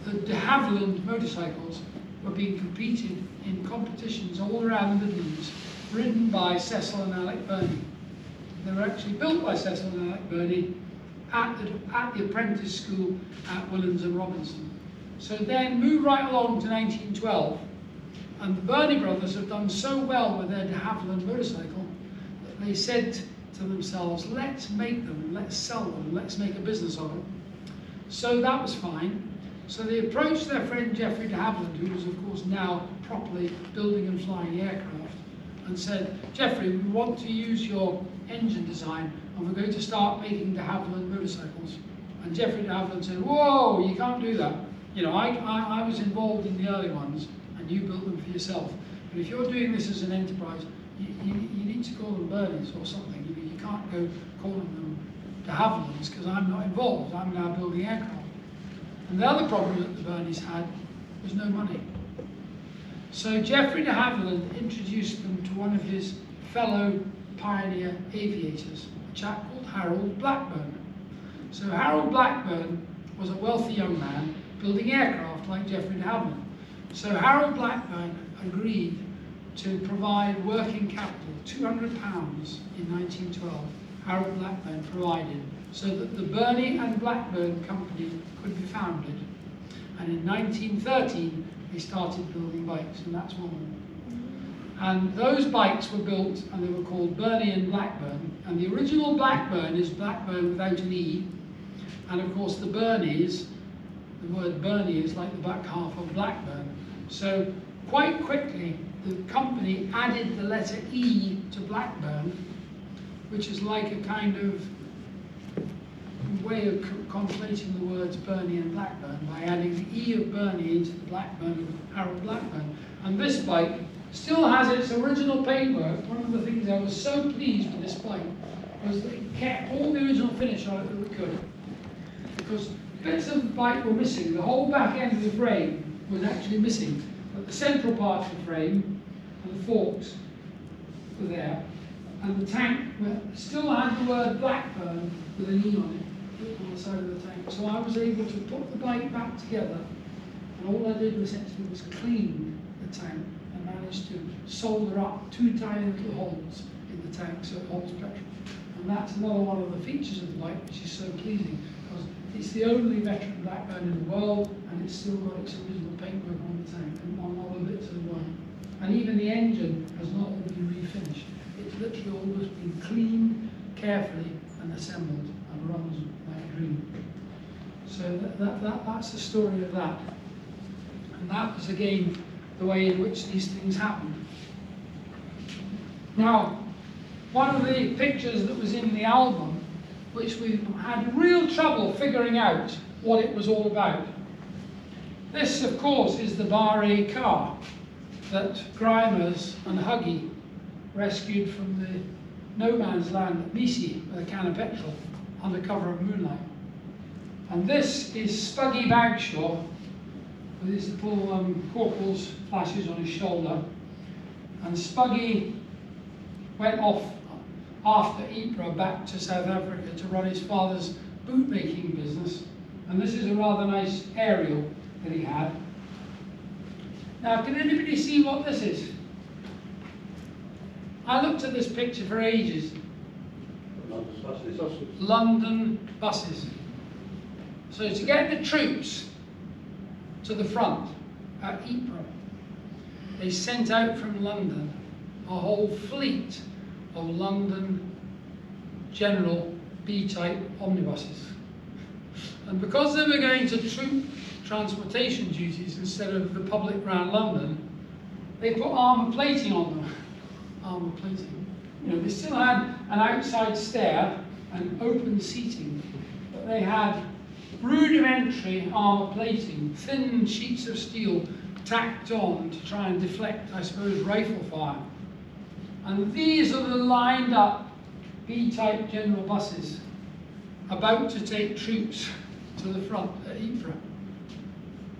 the de Havilland motorcycles were being competed in competitions all around the Midlands, ridden by Cecil and Alec Burney. They were actually built by Cecil and Alec Burney at the apprentice school at Willans and Robinson. So then move right along to 1912, and the Burney brothers have done so well with their de Havilland motorcycle that they said to themselves, let's make them, let's sell them, let's make a business of it. So that was fine. So they approached their friend Geoffrey de Havilland, who was of course now properly building and flying aircraft, and said, Geoffrey, we want to use your engine design and we're going to start making de Havilland motorcycles. And Geoffrey de Havilland said, whoa, you can't do that. You know, I was involved in the early ones and you built them for yourself. But if you're doing this as an enterprise, you need to call them Burneys or something. You can't go calling them de Havillands because I'm not involved. I'm now building aircraft. And the other problem that the Burneys had was no money. So Geoffrey de Havilland introduced them to one of his fellow pioneer aviators, a chap called Harold Blackburn. So Harold Blackburn was a wealthy young man building aircraft like Geoffrey de Havilland. So Harold Blackburn agreed to provide working capital, £200 in 1912. Harold Blackburn provided so that the Burney and Blackburn Company could be founded. And in 1913, they started building bikes, and that's one of them. And those bikes were built, and they were called Burney and Blackburn. And the original Blackburn is Blackburn without an E. And of course, the Burneys, the word Burney is like the back half of Blackburn. So quite quickly, the company added the letter E to Blackburn, which is like a kind of way of conflating the words Burney and Blackburn by adding the E of Burney into the Blackburn of Harold Blackburn. And this bike still has its original paintwork. One of the things I was so pleased with this bike was that it kept all the original finish on it that we could. Because bits of the bike were missing. The whole back end of the frame was actually missing. But the central part of the frame and the forks were there. And the tank still had the word Blackburn with an E on it on the side of the tank. So I was able to put the bike back together, and all I did essentially was clean the tank and managed to solder up 2 tiny little holes in the tank so it holds petrol. And that's another one of the features of the bike which is so pleasing, because it's the only veteran Blackburn in the world, and it's still got its original paintwork on the tank and on other bits as well. And even the engine has not all been refinished. It's literally always been cleaned carefully and assembled and runs like a dream. So that's the story of that. And that was again the way in which these things happened. Now, one of the pictures that was in the album, which we had real trouble figuring out what it was all about. This, of course, is the Bar A car that Grimers and Huggy rescued from the no man's land at Misi with a can of petrol under cover of moonlight. And this is Spuggy Bagshaw with his little corporal's flashes on his shoulder. And Spuggy went off after Ypres back to South Africa to run his father's bootmaking business. And this is a rather nice aerial that he had. Now, can anybody see what this is? I looked at this picture for ages. London buses. So to get the troops to the front at Ypres, they sent out from London a whole fleet of London General B-type omnibuses. And because they were going to troop transportation duties instead of the public round London, they put armour plating on them. Armour plating. You know, they still had an outside stair and open seating, but they had rudimentary armour plating, thin sheets of steel tacked on to try and deflect, I suppose, rifle fire. And these are the lined up B-type general buses about to take troops to the front at Ypres.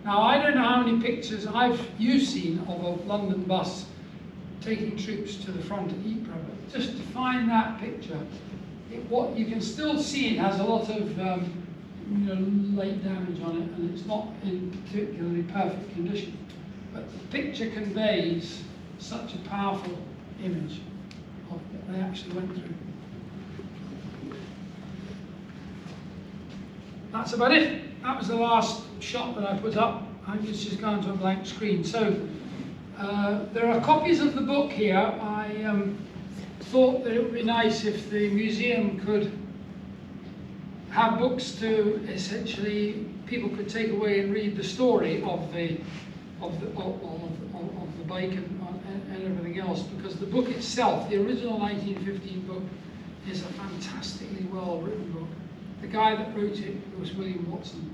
Now, I don't know how many pictures you've seen of a London bus taking troops to the front at Ypres, but just to find that picture, what you can still see it has a lot of light damage on it, and it's not in particularly perfect condition. But the picture conveys such a powerful image of what they actually went through. That's about it. That was the last shot that I put up. I think it's just gone to a blank screen. So there are copies of the book here. I thought that it would be nice if the museum could have books to essentially people could take away and read the story of the bike and everything else, because the book itself, the original 1915 book, is a fantastically well written book. The guy that wrote it, who was William Watson,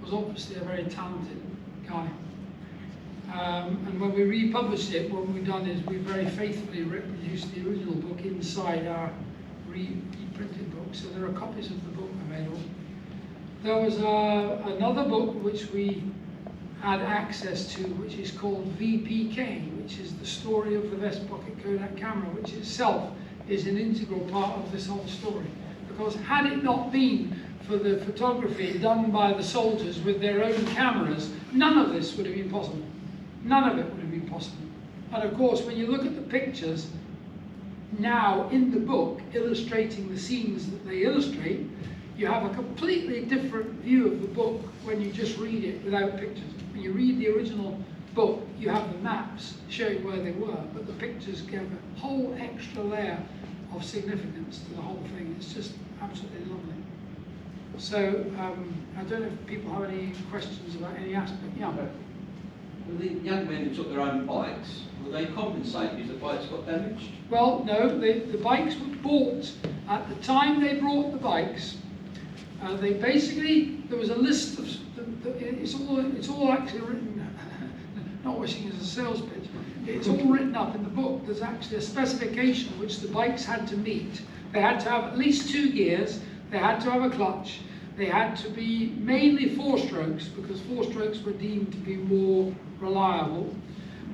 was obviously a very talented guy. And when we republished it, what we've done is we very faithfully reproduced the original book inside our reprinted book. So there are copies of the book available. There was another book which we had access to, which is called VPK, which is the story of the vest pocket Kodak camera, which itself is an integral part of this whole story. Because had it not been for the photography done by the soldiers with their own cameras, none of this would have been possible. None of it would have been possible. And of course, when you look at the pictures now in the book illustrating the scenes that they illustrate, you have a completely different view of the book when you just read it without pictures. When you read the original book, you have the maps showing where they were, but the pictures give a whole extra layer of significance to the whole thing. It's just absolutely lovely. So I don't know if people have any questions about any aspect. Yeah. Well, the young men who took their own bikes, were they compensated if the bikes got damaged? Well, no, the bikes were bought. At the time they brought the bikes, they basically, there was a list of, it's all actually written, not wishing as a sales pitch, it's all written up in the book. There's actually a specification which the bikes had to meet. They had to have at least 2 gears, they had to have a clutch, they had to be mainly 4 strokes, because 4 strokes were deemed to be more reliable.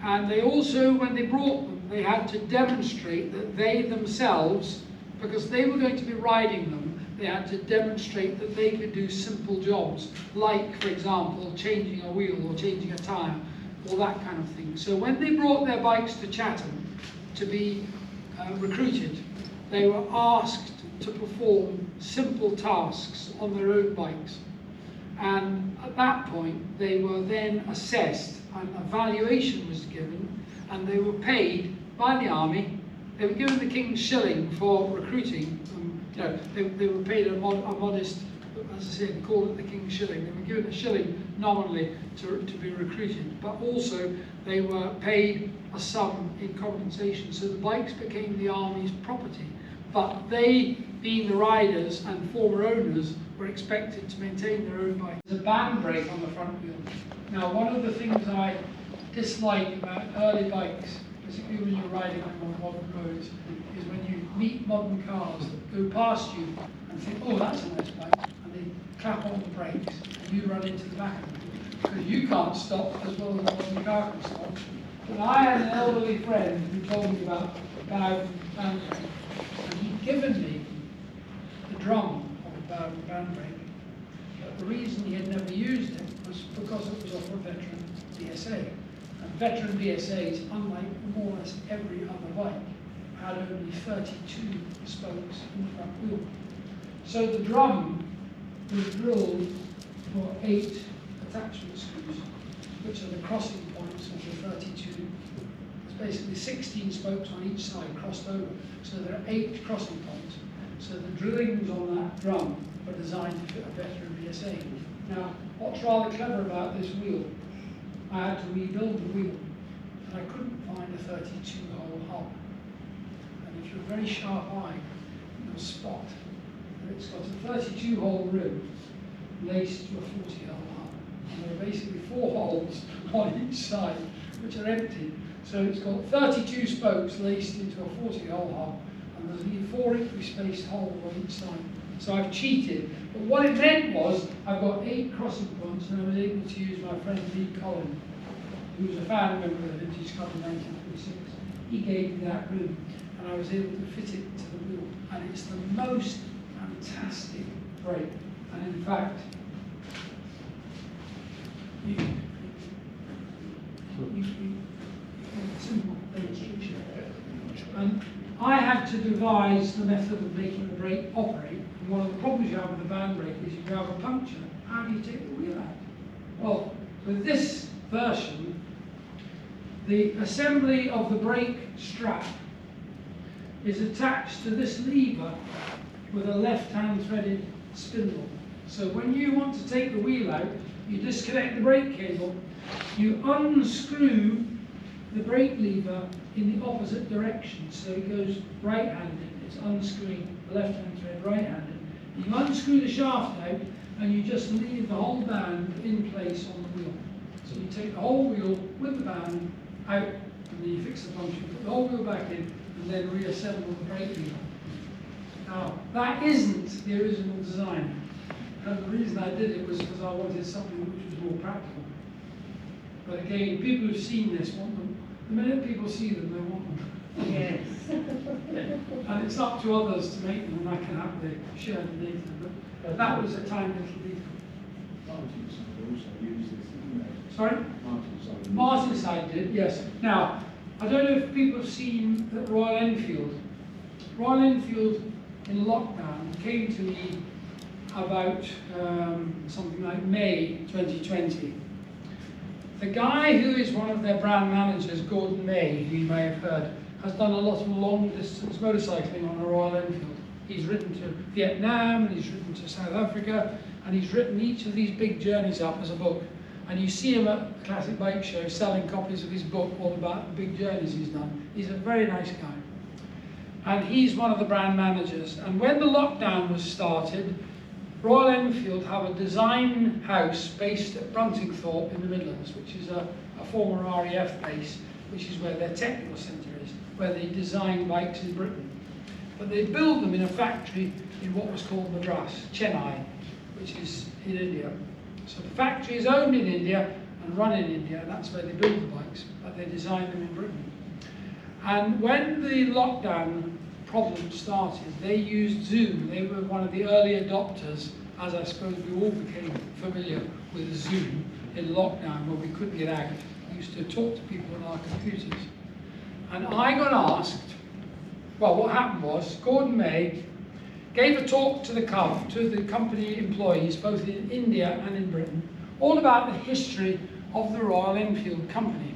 And they also, when they brought them, they had to demonstrate that they themselves, because they were going to be riding them, they had to demonstrate that they could do simple jobs, like, for example, changing a wheel or changing a tyre, or that kind of thing. So when they brought their bikes to Chatham to be recruited, they were asked to perform simple tasks on their own bikes. And at that point, they were then assessed, and a valuation was given, and they were paid by the army. They were given the King's shilling for recruiting. They were paid a modest, as I said, they called it the King's shilling. They were given a shilling nominally to be recruited, but also they were paid a sum in compensation. So the bikes became the army's property, but they, being the riders and former owners, were expected to maintain their own bike. There's a band brake on the front wheel. Now, one of the things I dislike about early bikes, particularly when you're riding on modern roads, is when you meet modern cars that go past you and think, oh, that's a nice bike, and they clap on the brakes and you run into the back of them, because you can't stop as well as a modern car can stop. But I had an elderly friend who told me about band brake, and he'd given me the drum of a band brake. But the reason he had never used it was because it was off a veteran BSA. And veteran BSAs, unlike more or less every other bike, had only 32 spokes in the front wheel. So the drum was drilled for 8 attachment screws, which are the crossing points of the 32. It's basically 16 spokes on each side crossed over. So there are 8 crossing points. So the drillings on that drum were designed to fit a veteran BSA. Now, what's rather clever about this wheel, I had to rebuild the wheel, and I couldn't find a 32-hole hub. And if you're a very sharp eye, you'll spot that it's got a 32-hole rim laced to a 40-hole hub. And there are basically 4 holes on each side, which are empty. So it's got 32 spokes laced into a 40-hole hub, and there's 4 equally spaced holes on each side. So I've cheated. But what it meant was I've got 8 crossing points, and I was able to use my friend Lee Collin, who was a founding member of the Vintage Club in 1946. He gave me that rim, and I was able to fit it to the wheel. And it's the most fantastic brake. And in fact, you simple. And I had to devise the method of making the brake operate. And one of the problems you have with the band brake is you have a puncture. How do you take the wheel out? Well, with this version, the assembly of the brake strap is attached to this lever with a left-hand threaded spindle. So when you want to take the wheel out, you disconnect the brake cable, you unscrew the brake lever in the opposite direction, so it goes right-handed. It's unscrewing the left-hand thread right-handed. You unscrew the shaft out, and you just leave the whole band in place on the wheel. So you take the whole wheel with the band out, and then you fix the puncture, put the whole wheel back in, and then reassemble the brake lever. Now, that isn't the original design. And the reason I did it was because I wanted something which was more practical. But again, people who've seen this want them. The minute people see them, they want them. Yes. And it's up to others to make them, and I can happily share the data. But that was a tiny little detail. Sorry? Martinside did, yes. Now, I don't know if people have seen the Royal Enfield. Royal Enfield in lockdown came to me about something like May 2020. The guy who is one of their brand managers, Gordon May, who you may have heard, has done a lot of long distance motorcycling on a Royal Enfield. He's ridden to Vietnam, and he's ridden to South Africa, and he's written each of these big journeys up as a book. And you see him at the Classic Bike Show selling copies of his book all about the big journeys he's done. He's a very nice guy. And he's one of the brand managers. And when the lockdown was started, Royal Enfield have a design house based at Bruntingthorpe in the Midlands, which is a former RAF base, which is where their technical centre is, where they design bikes in Britain. But they build them in a factory in what was called Madras, Chennai, which is in India. So the factory is owned in India and run in India, and that's where they build the bikes, but they design them in Britain. And when the lockdown problem started, they used Zoom. They were one of the early adopters, as I suppose we all became familiar with Zoom in lockdown when we couldn't get out. We used to talk to people on our computers. And I got asked, well, what happened was Gordon May gave a talk to the company employees, both in India and in Britain, all about the history of the Royal Enfield company.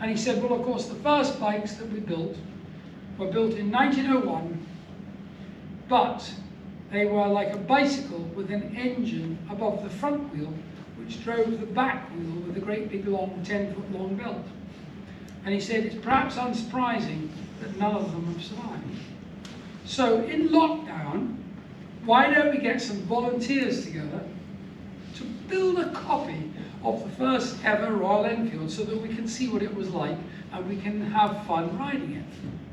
And he said, well, of course, the first bikes that we built were built in 1901, but they were like a bicycle with an engine above the front wheel, which drove the back wheel with a great big long 10-foot long belt. And he said, it's perhaps unsurprising that none of them have survived. So in lockdown, why don't we get some volunteers together to build a copy of the first ever Royal Enfield so that we can see what it was like and we can have fun riding it.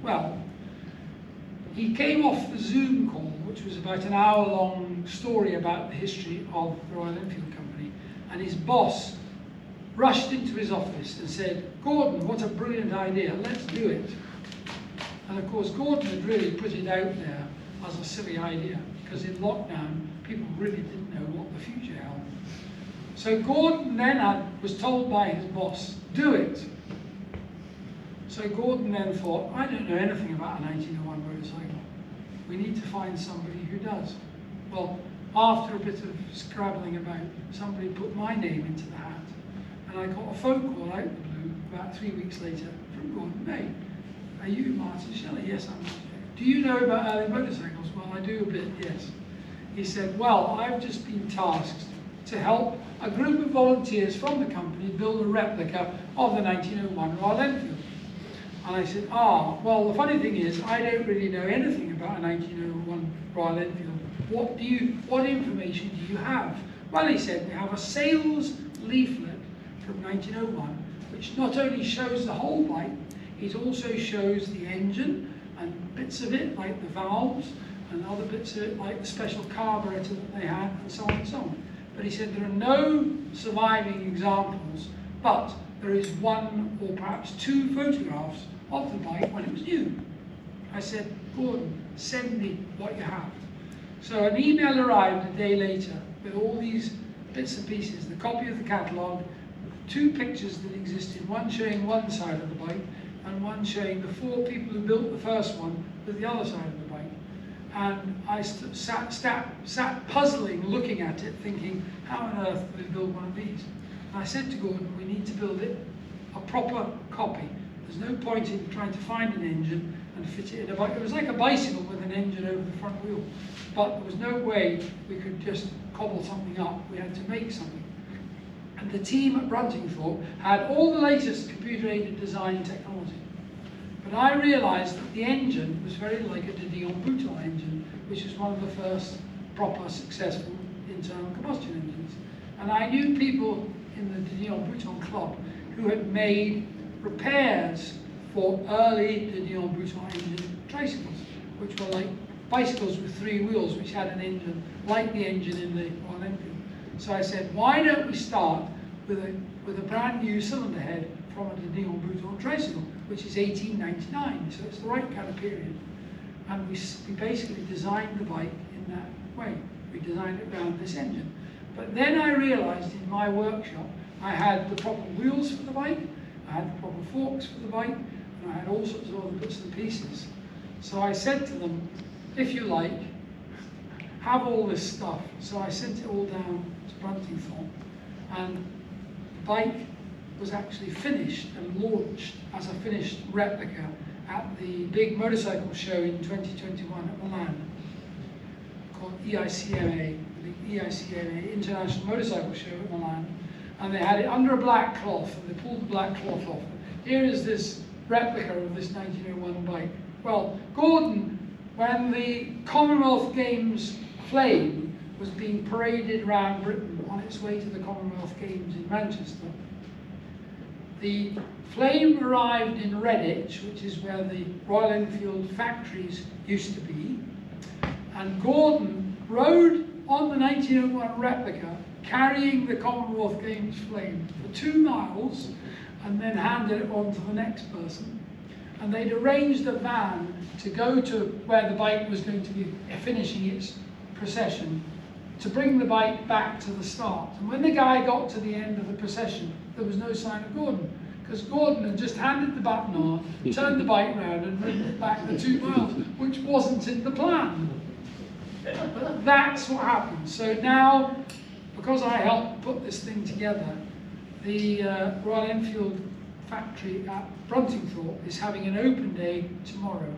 Well, he came off the Zoom call, which was about an hour-long story about the history of the Royal Enfield Company, and his boss rushed into his office and said, Gordon, what a brilliant idea, let's do it. And of course, Gordon had really put it out there as a silly idea, because in lockdown, people really didn't know what the future held. So Gordon then was told by his boss, do it. So Gordon then thought, I don't know anything about a 1901 motorcycle. We need to find somebody who does. Well, after a bit of scrabbling about, somebody put my name into the hat. And I got a phone call out of the blue about 3 weeks later from Gordon May. Are you Martin Shelley? Yes, I'm Martin Shelley. Do you know about early motorcycles? Well, I do a bit, yes. He said, well, I've just been tasked to help a group of volunteers from the company build a replica of the 1901 Royal Enfield. And I said, well, the funny thing is, I don't really know anything about a 1901 Royal Enfield. What information do you have? Well, he said, we have a sales leaflet from 1901, which not only shows the whole bike, it also shows the engine and bits of it, like the valves, and other bits of it, like the special carburetor that they had, and so on and so on. But he said there are no surviving examples, but there is one or perhaps two photographs of the bike when it was new. I said, Gordon, send me what you have. So an email arrived a day later with all these bits and pieces, the copy of the catalogue, two pictures that existed, one showing one side of the bike and one showing the four people who built the first one with the other side of the bike. And I sat puzzling, looking at it, thinking, how on earth do we build one of these? And I said to Gordon, we need to build it a proper copy. There's no point in trying to find an engine and fit it in a bike. It was like a bicycle with an engine over the front wheel. But there was no way we could just cobble something up. We had to make something. And the team at Bruntingthorpe had all the latest computer-aided design technology. But I realised that the engine was very like a de Dion-Bouton engine, which is one of the first proper successful internal combustion engines. And I knew people in the de Dion-Bouton club who had made repairs for early de Dion-Bouton engine tricycles, which were like bicycles with three wheels, which had an engine like the engine in the Royal Enfield. So I said, why don't we start with a brand new cylinder head from a Neon Bouton tricycle, which is 1899, so it's the right kind of period. And we basically designed the bike in that way. We designed it around this engine. But then I realized in my workshop, I had the proper wheels for the bike, I had the proper forks for the bike, and I had all sorts of other bits and pieces. So I said to them, if you like, have all this stuff. So I sent it all down to Bruntingthorpe, and the bike was actually finished and launched as a finished replica at the big motorcycle show in 2021 at Milan, called EICMA, the EICMA International Motorcycle Show at Milan. And they had it under a black cloth, and they pulled the black cloth off. Here is this replica of this 1901 bike. Well, Gordon, when the Commonwealth Games flame was being paraded around Britain on its way to the Commonwealth Games in Manchester, the flame arrived in Redditch, which is where the Royal Enfield factories used to be, and Gordon rode on the 1901 replica carrying the Commonwealth Games flame for 2 miles and then handed it on to the next person. And they'd arranged a van to go to where the bike was going to be finishing its procession, to bring the bike back to the start. And when the guy got to the end of the procession, there was no sign of Gordon, because Gordon had just handed the baton on, turned the bike round and ridden it back the 2 miles, which wasn't in the plan. But that's what happened. So now, because I helped put this thing together, the Royal Enfield factory at Bruntingthorpe is having an open day tomorrow.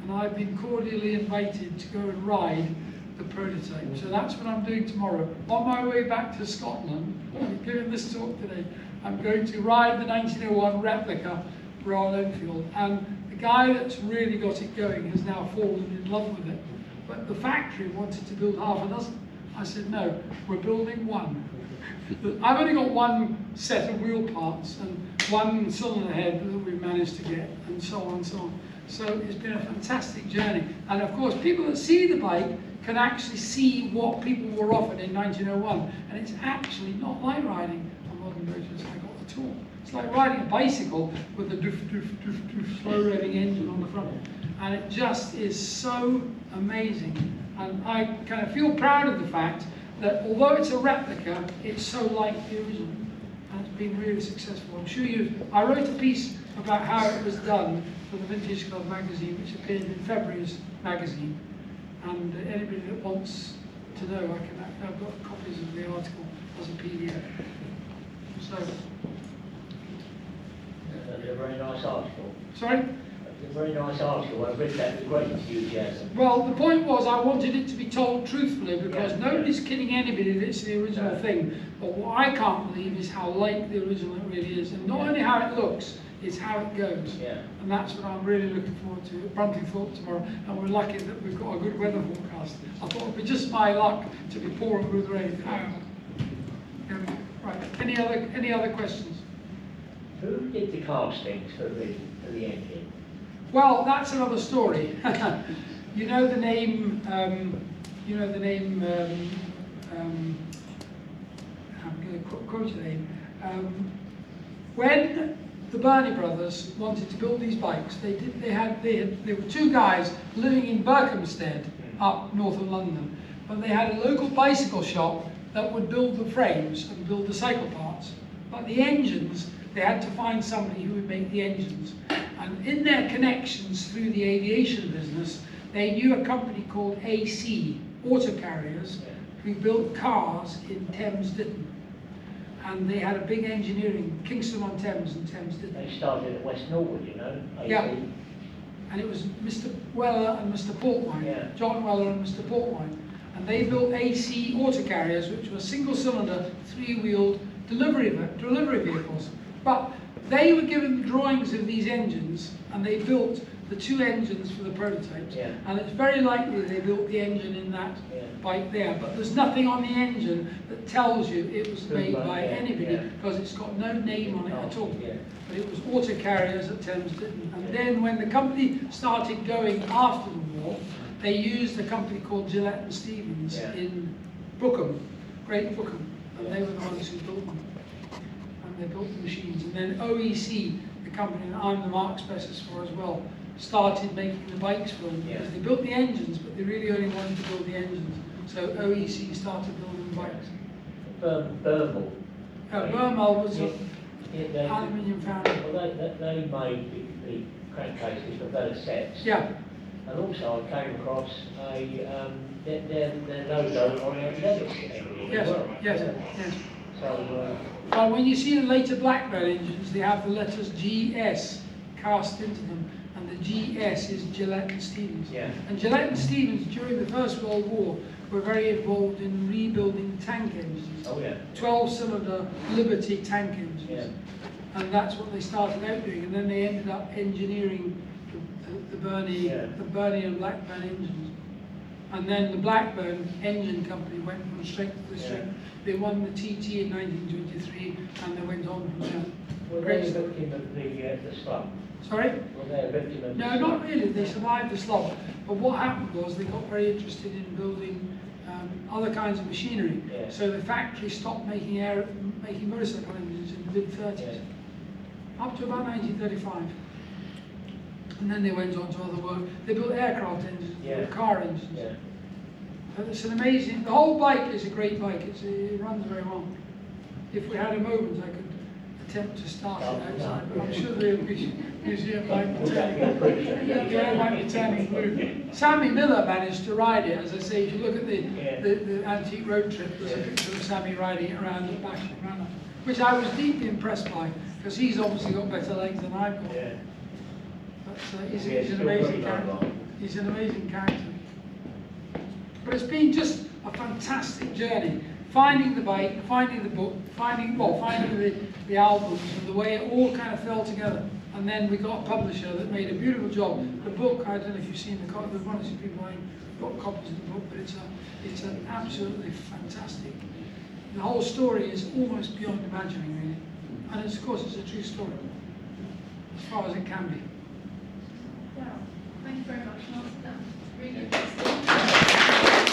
And I've been cordially invited to go and ride the prototype. So that's what I'm doing tomorrow. On my way back to Scotland, I'm giving this talk today, I'm going to ride the 1901 replica Royal Enfield. And the guy that's really got it going has now fallen in love with it. But the factory wanted to build half a dozen. I said, no, we're building one. I've only got one set of wheel parts and one cylinder head that we've managed to get, and so on and so on. So it's been a fantastic journey. And of course, people that see the bike can actually see what people were offered in 1901. And it's actually not like riding a modern motorcycle at all. It's like riding a bicycle with a doof, doof, doof, doof, slow revving engine on the front. And it just is so amazing. And I kind of feel proud of the fact that although it's a replica, it's so like the original. And it's been really successful. I'm sure I wrote a piece about how it was done for the Vintage Club magazine, which appeared in February's magazine. And anybody that wants to know, I've got copies of the article as a PDF. So. That's a very nice article. Sorry? It's a very nice article. I've read that with great enthusiasm. Well, the point was I wanted it to be told truthfully, because nobody's kidding anybody that it's the original thing. But what I can't believe is how like the original it really is. And not only how it looks, it's how it goes. And that's what I'm really looking forward to at Bruntingthorpe tomorrow. And we're lucky that we've got a good weather forecast. I thought it would be just my luck to be pouring with rain. Right. Any other questions? Who did the castings for the engine? Well, that's another story. You know the name. I'm going to quote your name. When the Burney brothers wanted to build these bikes, there were 2 guys living in Berkhamsted, up north of London, but they had a local bicycle shop that would build the frames and build the cycle parts. But the engines, they had to find somebody who would make the engines. And in their connections through the aviation business, they knew a company called AC, Auto Carriers, who built cars in Thames Ditton. And they had a big engineering, Kingston on Thames and Thames Ditton. They started at West Norwood, you know. AC. Yeah. And it was Mr. Weller and Mr. Portwine, John Weller and Mr. Portwine. And they built AC Auto Carriers, which were single-cylinder, 3-wheeled delivery vehicles. But they were given the drawings of these engines, and they built the 2 engines for the prototypes. And it's very likely they built the engine in that bike there. But there's nothing on the engine that tells you it was made by anybody, because it's got no name on it at all. But it was Auto Carriers at Thames Ditton. And then when the company started going after the war, they used a company called Gillette and Stevens in Bookham, Great Bookham, and they were the ones who built them. and they built the machines. And then OEC, the company that I'm the mark specialist for as well, started making the bikes for them. Because they built the engines, but they really only wanted to build the engines. So OEC started building the bikes. Thermal. Burmel was an Yeah, aluminium foundry. well, they made the crankcases for better sets. Yeah. And also I came across their logo on their leathers. Yes, yes, Yeah. yes. So, Well, when you see the later Blackbird engines, they have the letters GS cast into them, and the GS is Gillette and Stevens. Yeah. And Gillette and Stevens, during the First World War, were very involved in rebuilding tank engines. oh yeah. 12-cylinder Liberty tank engines. Yeah. And that's what they started out doing, and then they ended up engineering the Burney and Blackburn engines. And then the Blackburn engine company went from strength to strength. They won the TT in 1923, and they went on from there. Were they a victim of the slump? Sorry? Were they a victim of the No, slump? not really. They survived the slump. But what happened was they got very interested in building other kinds of machinery. Yeah. So the factory stopped making motorcycle engines in the mid-30s, up to about 1935. And then they went on to other work. They built aircraft engines, they built car engines. Yeah. But it's an amazing, the whole bike is a great bike. It runs very well. If we had a moment, I could attempt to start it outside, but I'm sure the museum might be turning blue. Sammy Miller managed to ride it. As I say, if you look at the antique road trip, there's a picture of Sammy riding it around the back of the runner, which I was deeply impressed by, because he's obviously got better legs than I've got. Yeah. But he's an amazing character. He's an amazing character. But it's been just a fantastic journey. Finding the bike, finding the book, finding the albums, and the way it all kind of fell together. And then we got a publisher that made a beautiful job. The book, I don't know if you've seen the copy, there's one or two people who've got copies of the book, but it's an absolutely fantastic. The whole story is almost beyond imagining, really. And of course, it's a true story, as far as it can be. Wow, thank you very much, Martin. That was really interesting.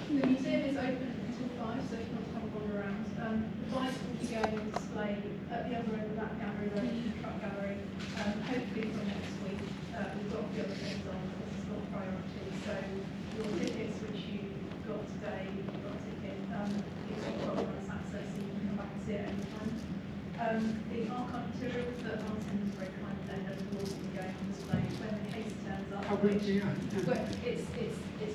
The museum is open until 5, so if you want to have a wander around. The bikes will be going on display at the other end of that gallery, the truck gallery, hopefully for next week. We've got a few other things on, but this is not a priority. So your tickets, which you got today, you've got a ticket, it's got price access, so you can come back and see it anytime. The archive materials that Martin was very kind of lent us will also be going on display when the case turns up. How big do you But it's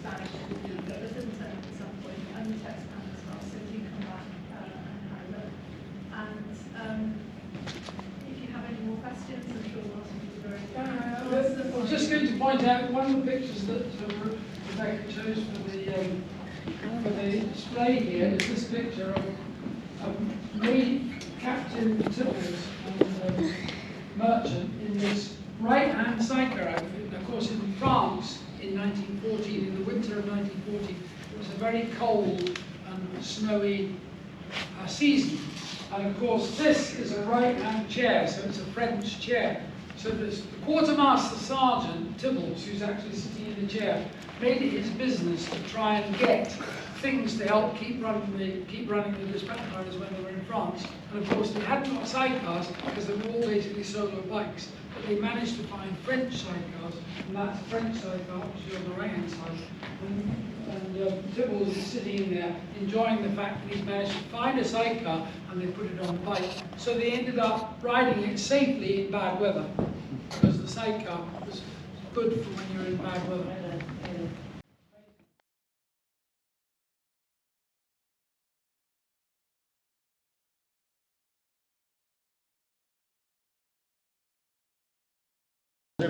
vanished, but it doesn't turn up at some point, and the text can as well, so do come back and have a look. And if you have any more questions, I'm sure Martin will be very I was just going to point out one of the pictures that Rebecca chose for the display here is this picture of me, Captain Tibbles, and Merchant in this right-hand sidecar outfit. And of course, in France in 1914, in the winter of 1914, it was a very cold and snowy season. And of course, this is a right-hand chair, so it's a French chair. So there's the Quartermaster Sergeant Tibbles, who's actually sitting in the chair, made it his business to try and get things to help keep running the dispatch riders when they were in France. And of course, they hadn't got sidecars because they were all basically solo bikes. But they managed to find French sidecars, and that's a French sidecar, which is on the right-hand side. And Tibbles is sitting in there, enjoying the fact that he's managed to find a sidecar, and they put it on the bike. So they ended up riding it safely in bad weather, because the sidecar was good for when you're in bad weather.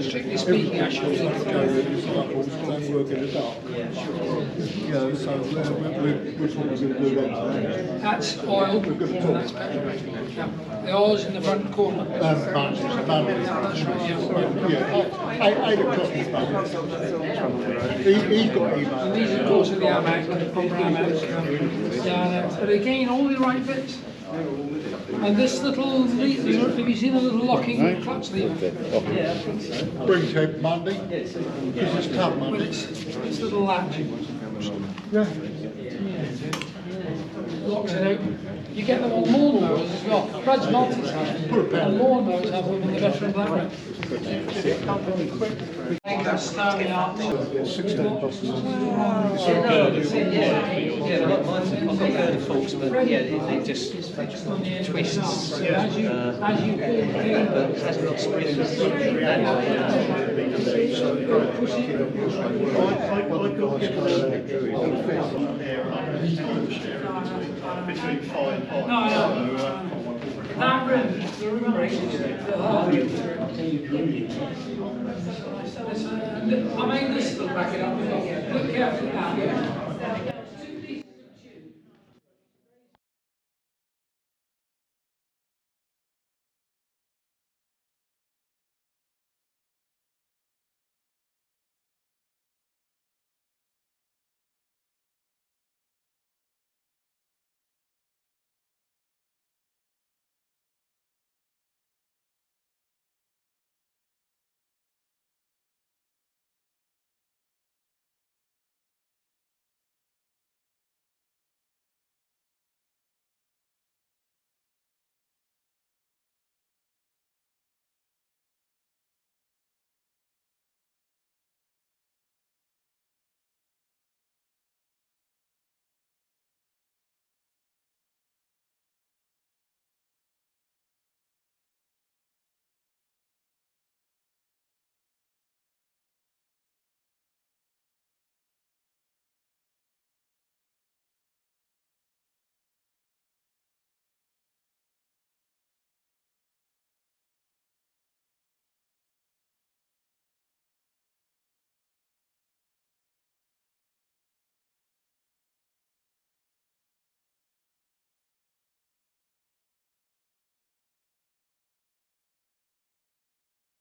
Strictly speaking, I should think working it up. Yeah, so we're probably going to do that. that's oil, and that's petrol. Yeah. The oil's in the front corner. That's right, yeah. 8 o'clock is fine. He's got And email. these, of course, are the AMAC, the proper AMACs. Yeah, but again, all the right bits. And this little, have you seen a little locking clutch lever? Brings head Monday. Because it's tough With Monday. its little latch. Yeah. locks it open. You get them on lawnmowers as well. Fred's Maltese has them, and lawnmowers have them in the veteran black. Yeah, like mine's, I've got burner forks, but yeah, it just twists. As you But it hasn't got springs. Between 5 and 5. No, that rim, the rim brake, the half rim. I mean, this will back it up. Look carefully now.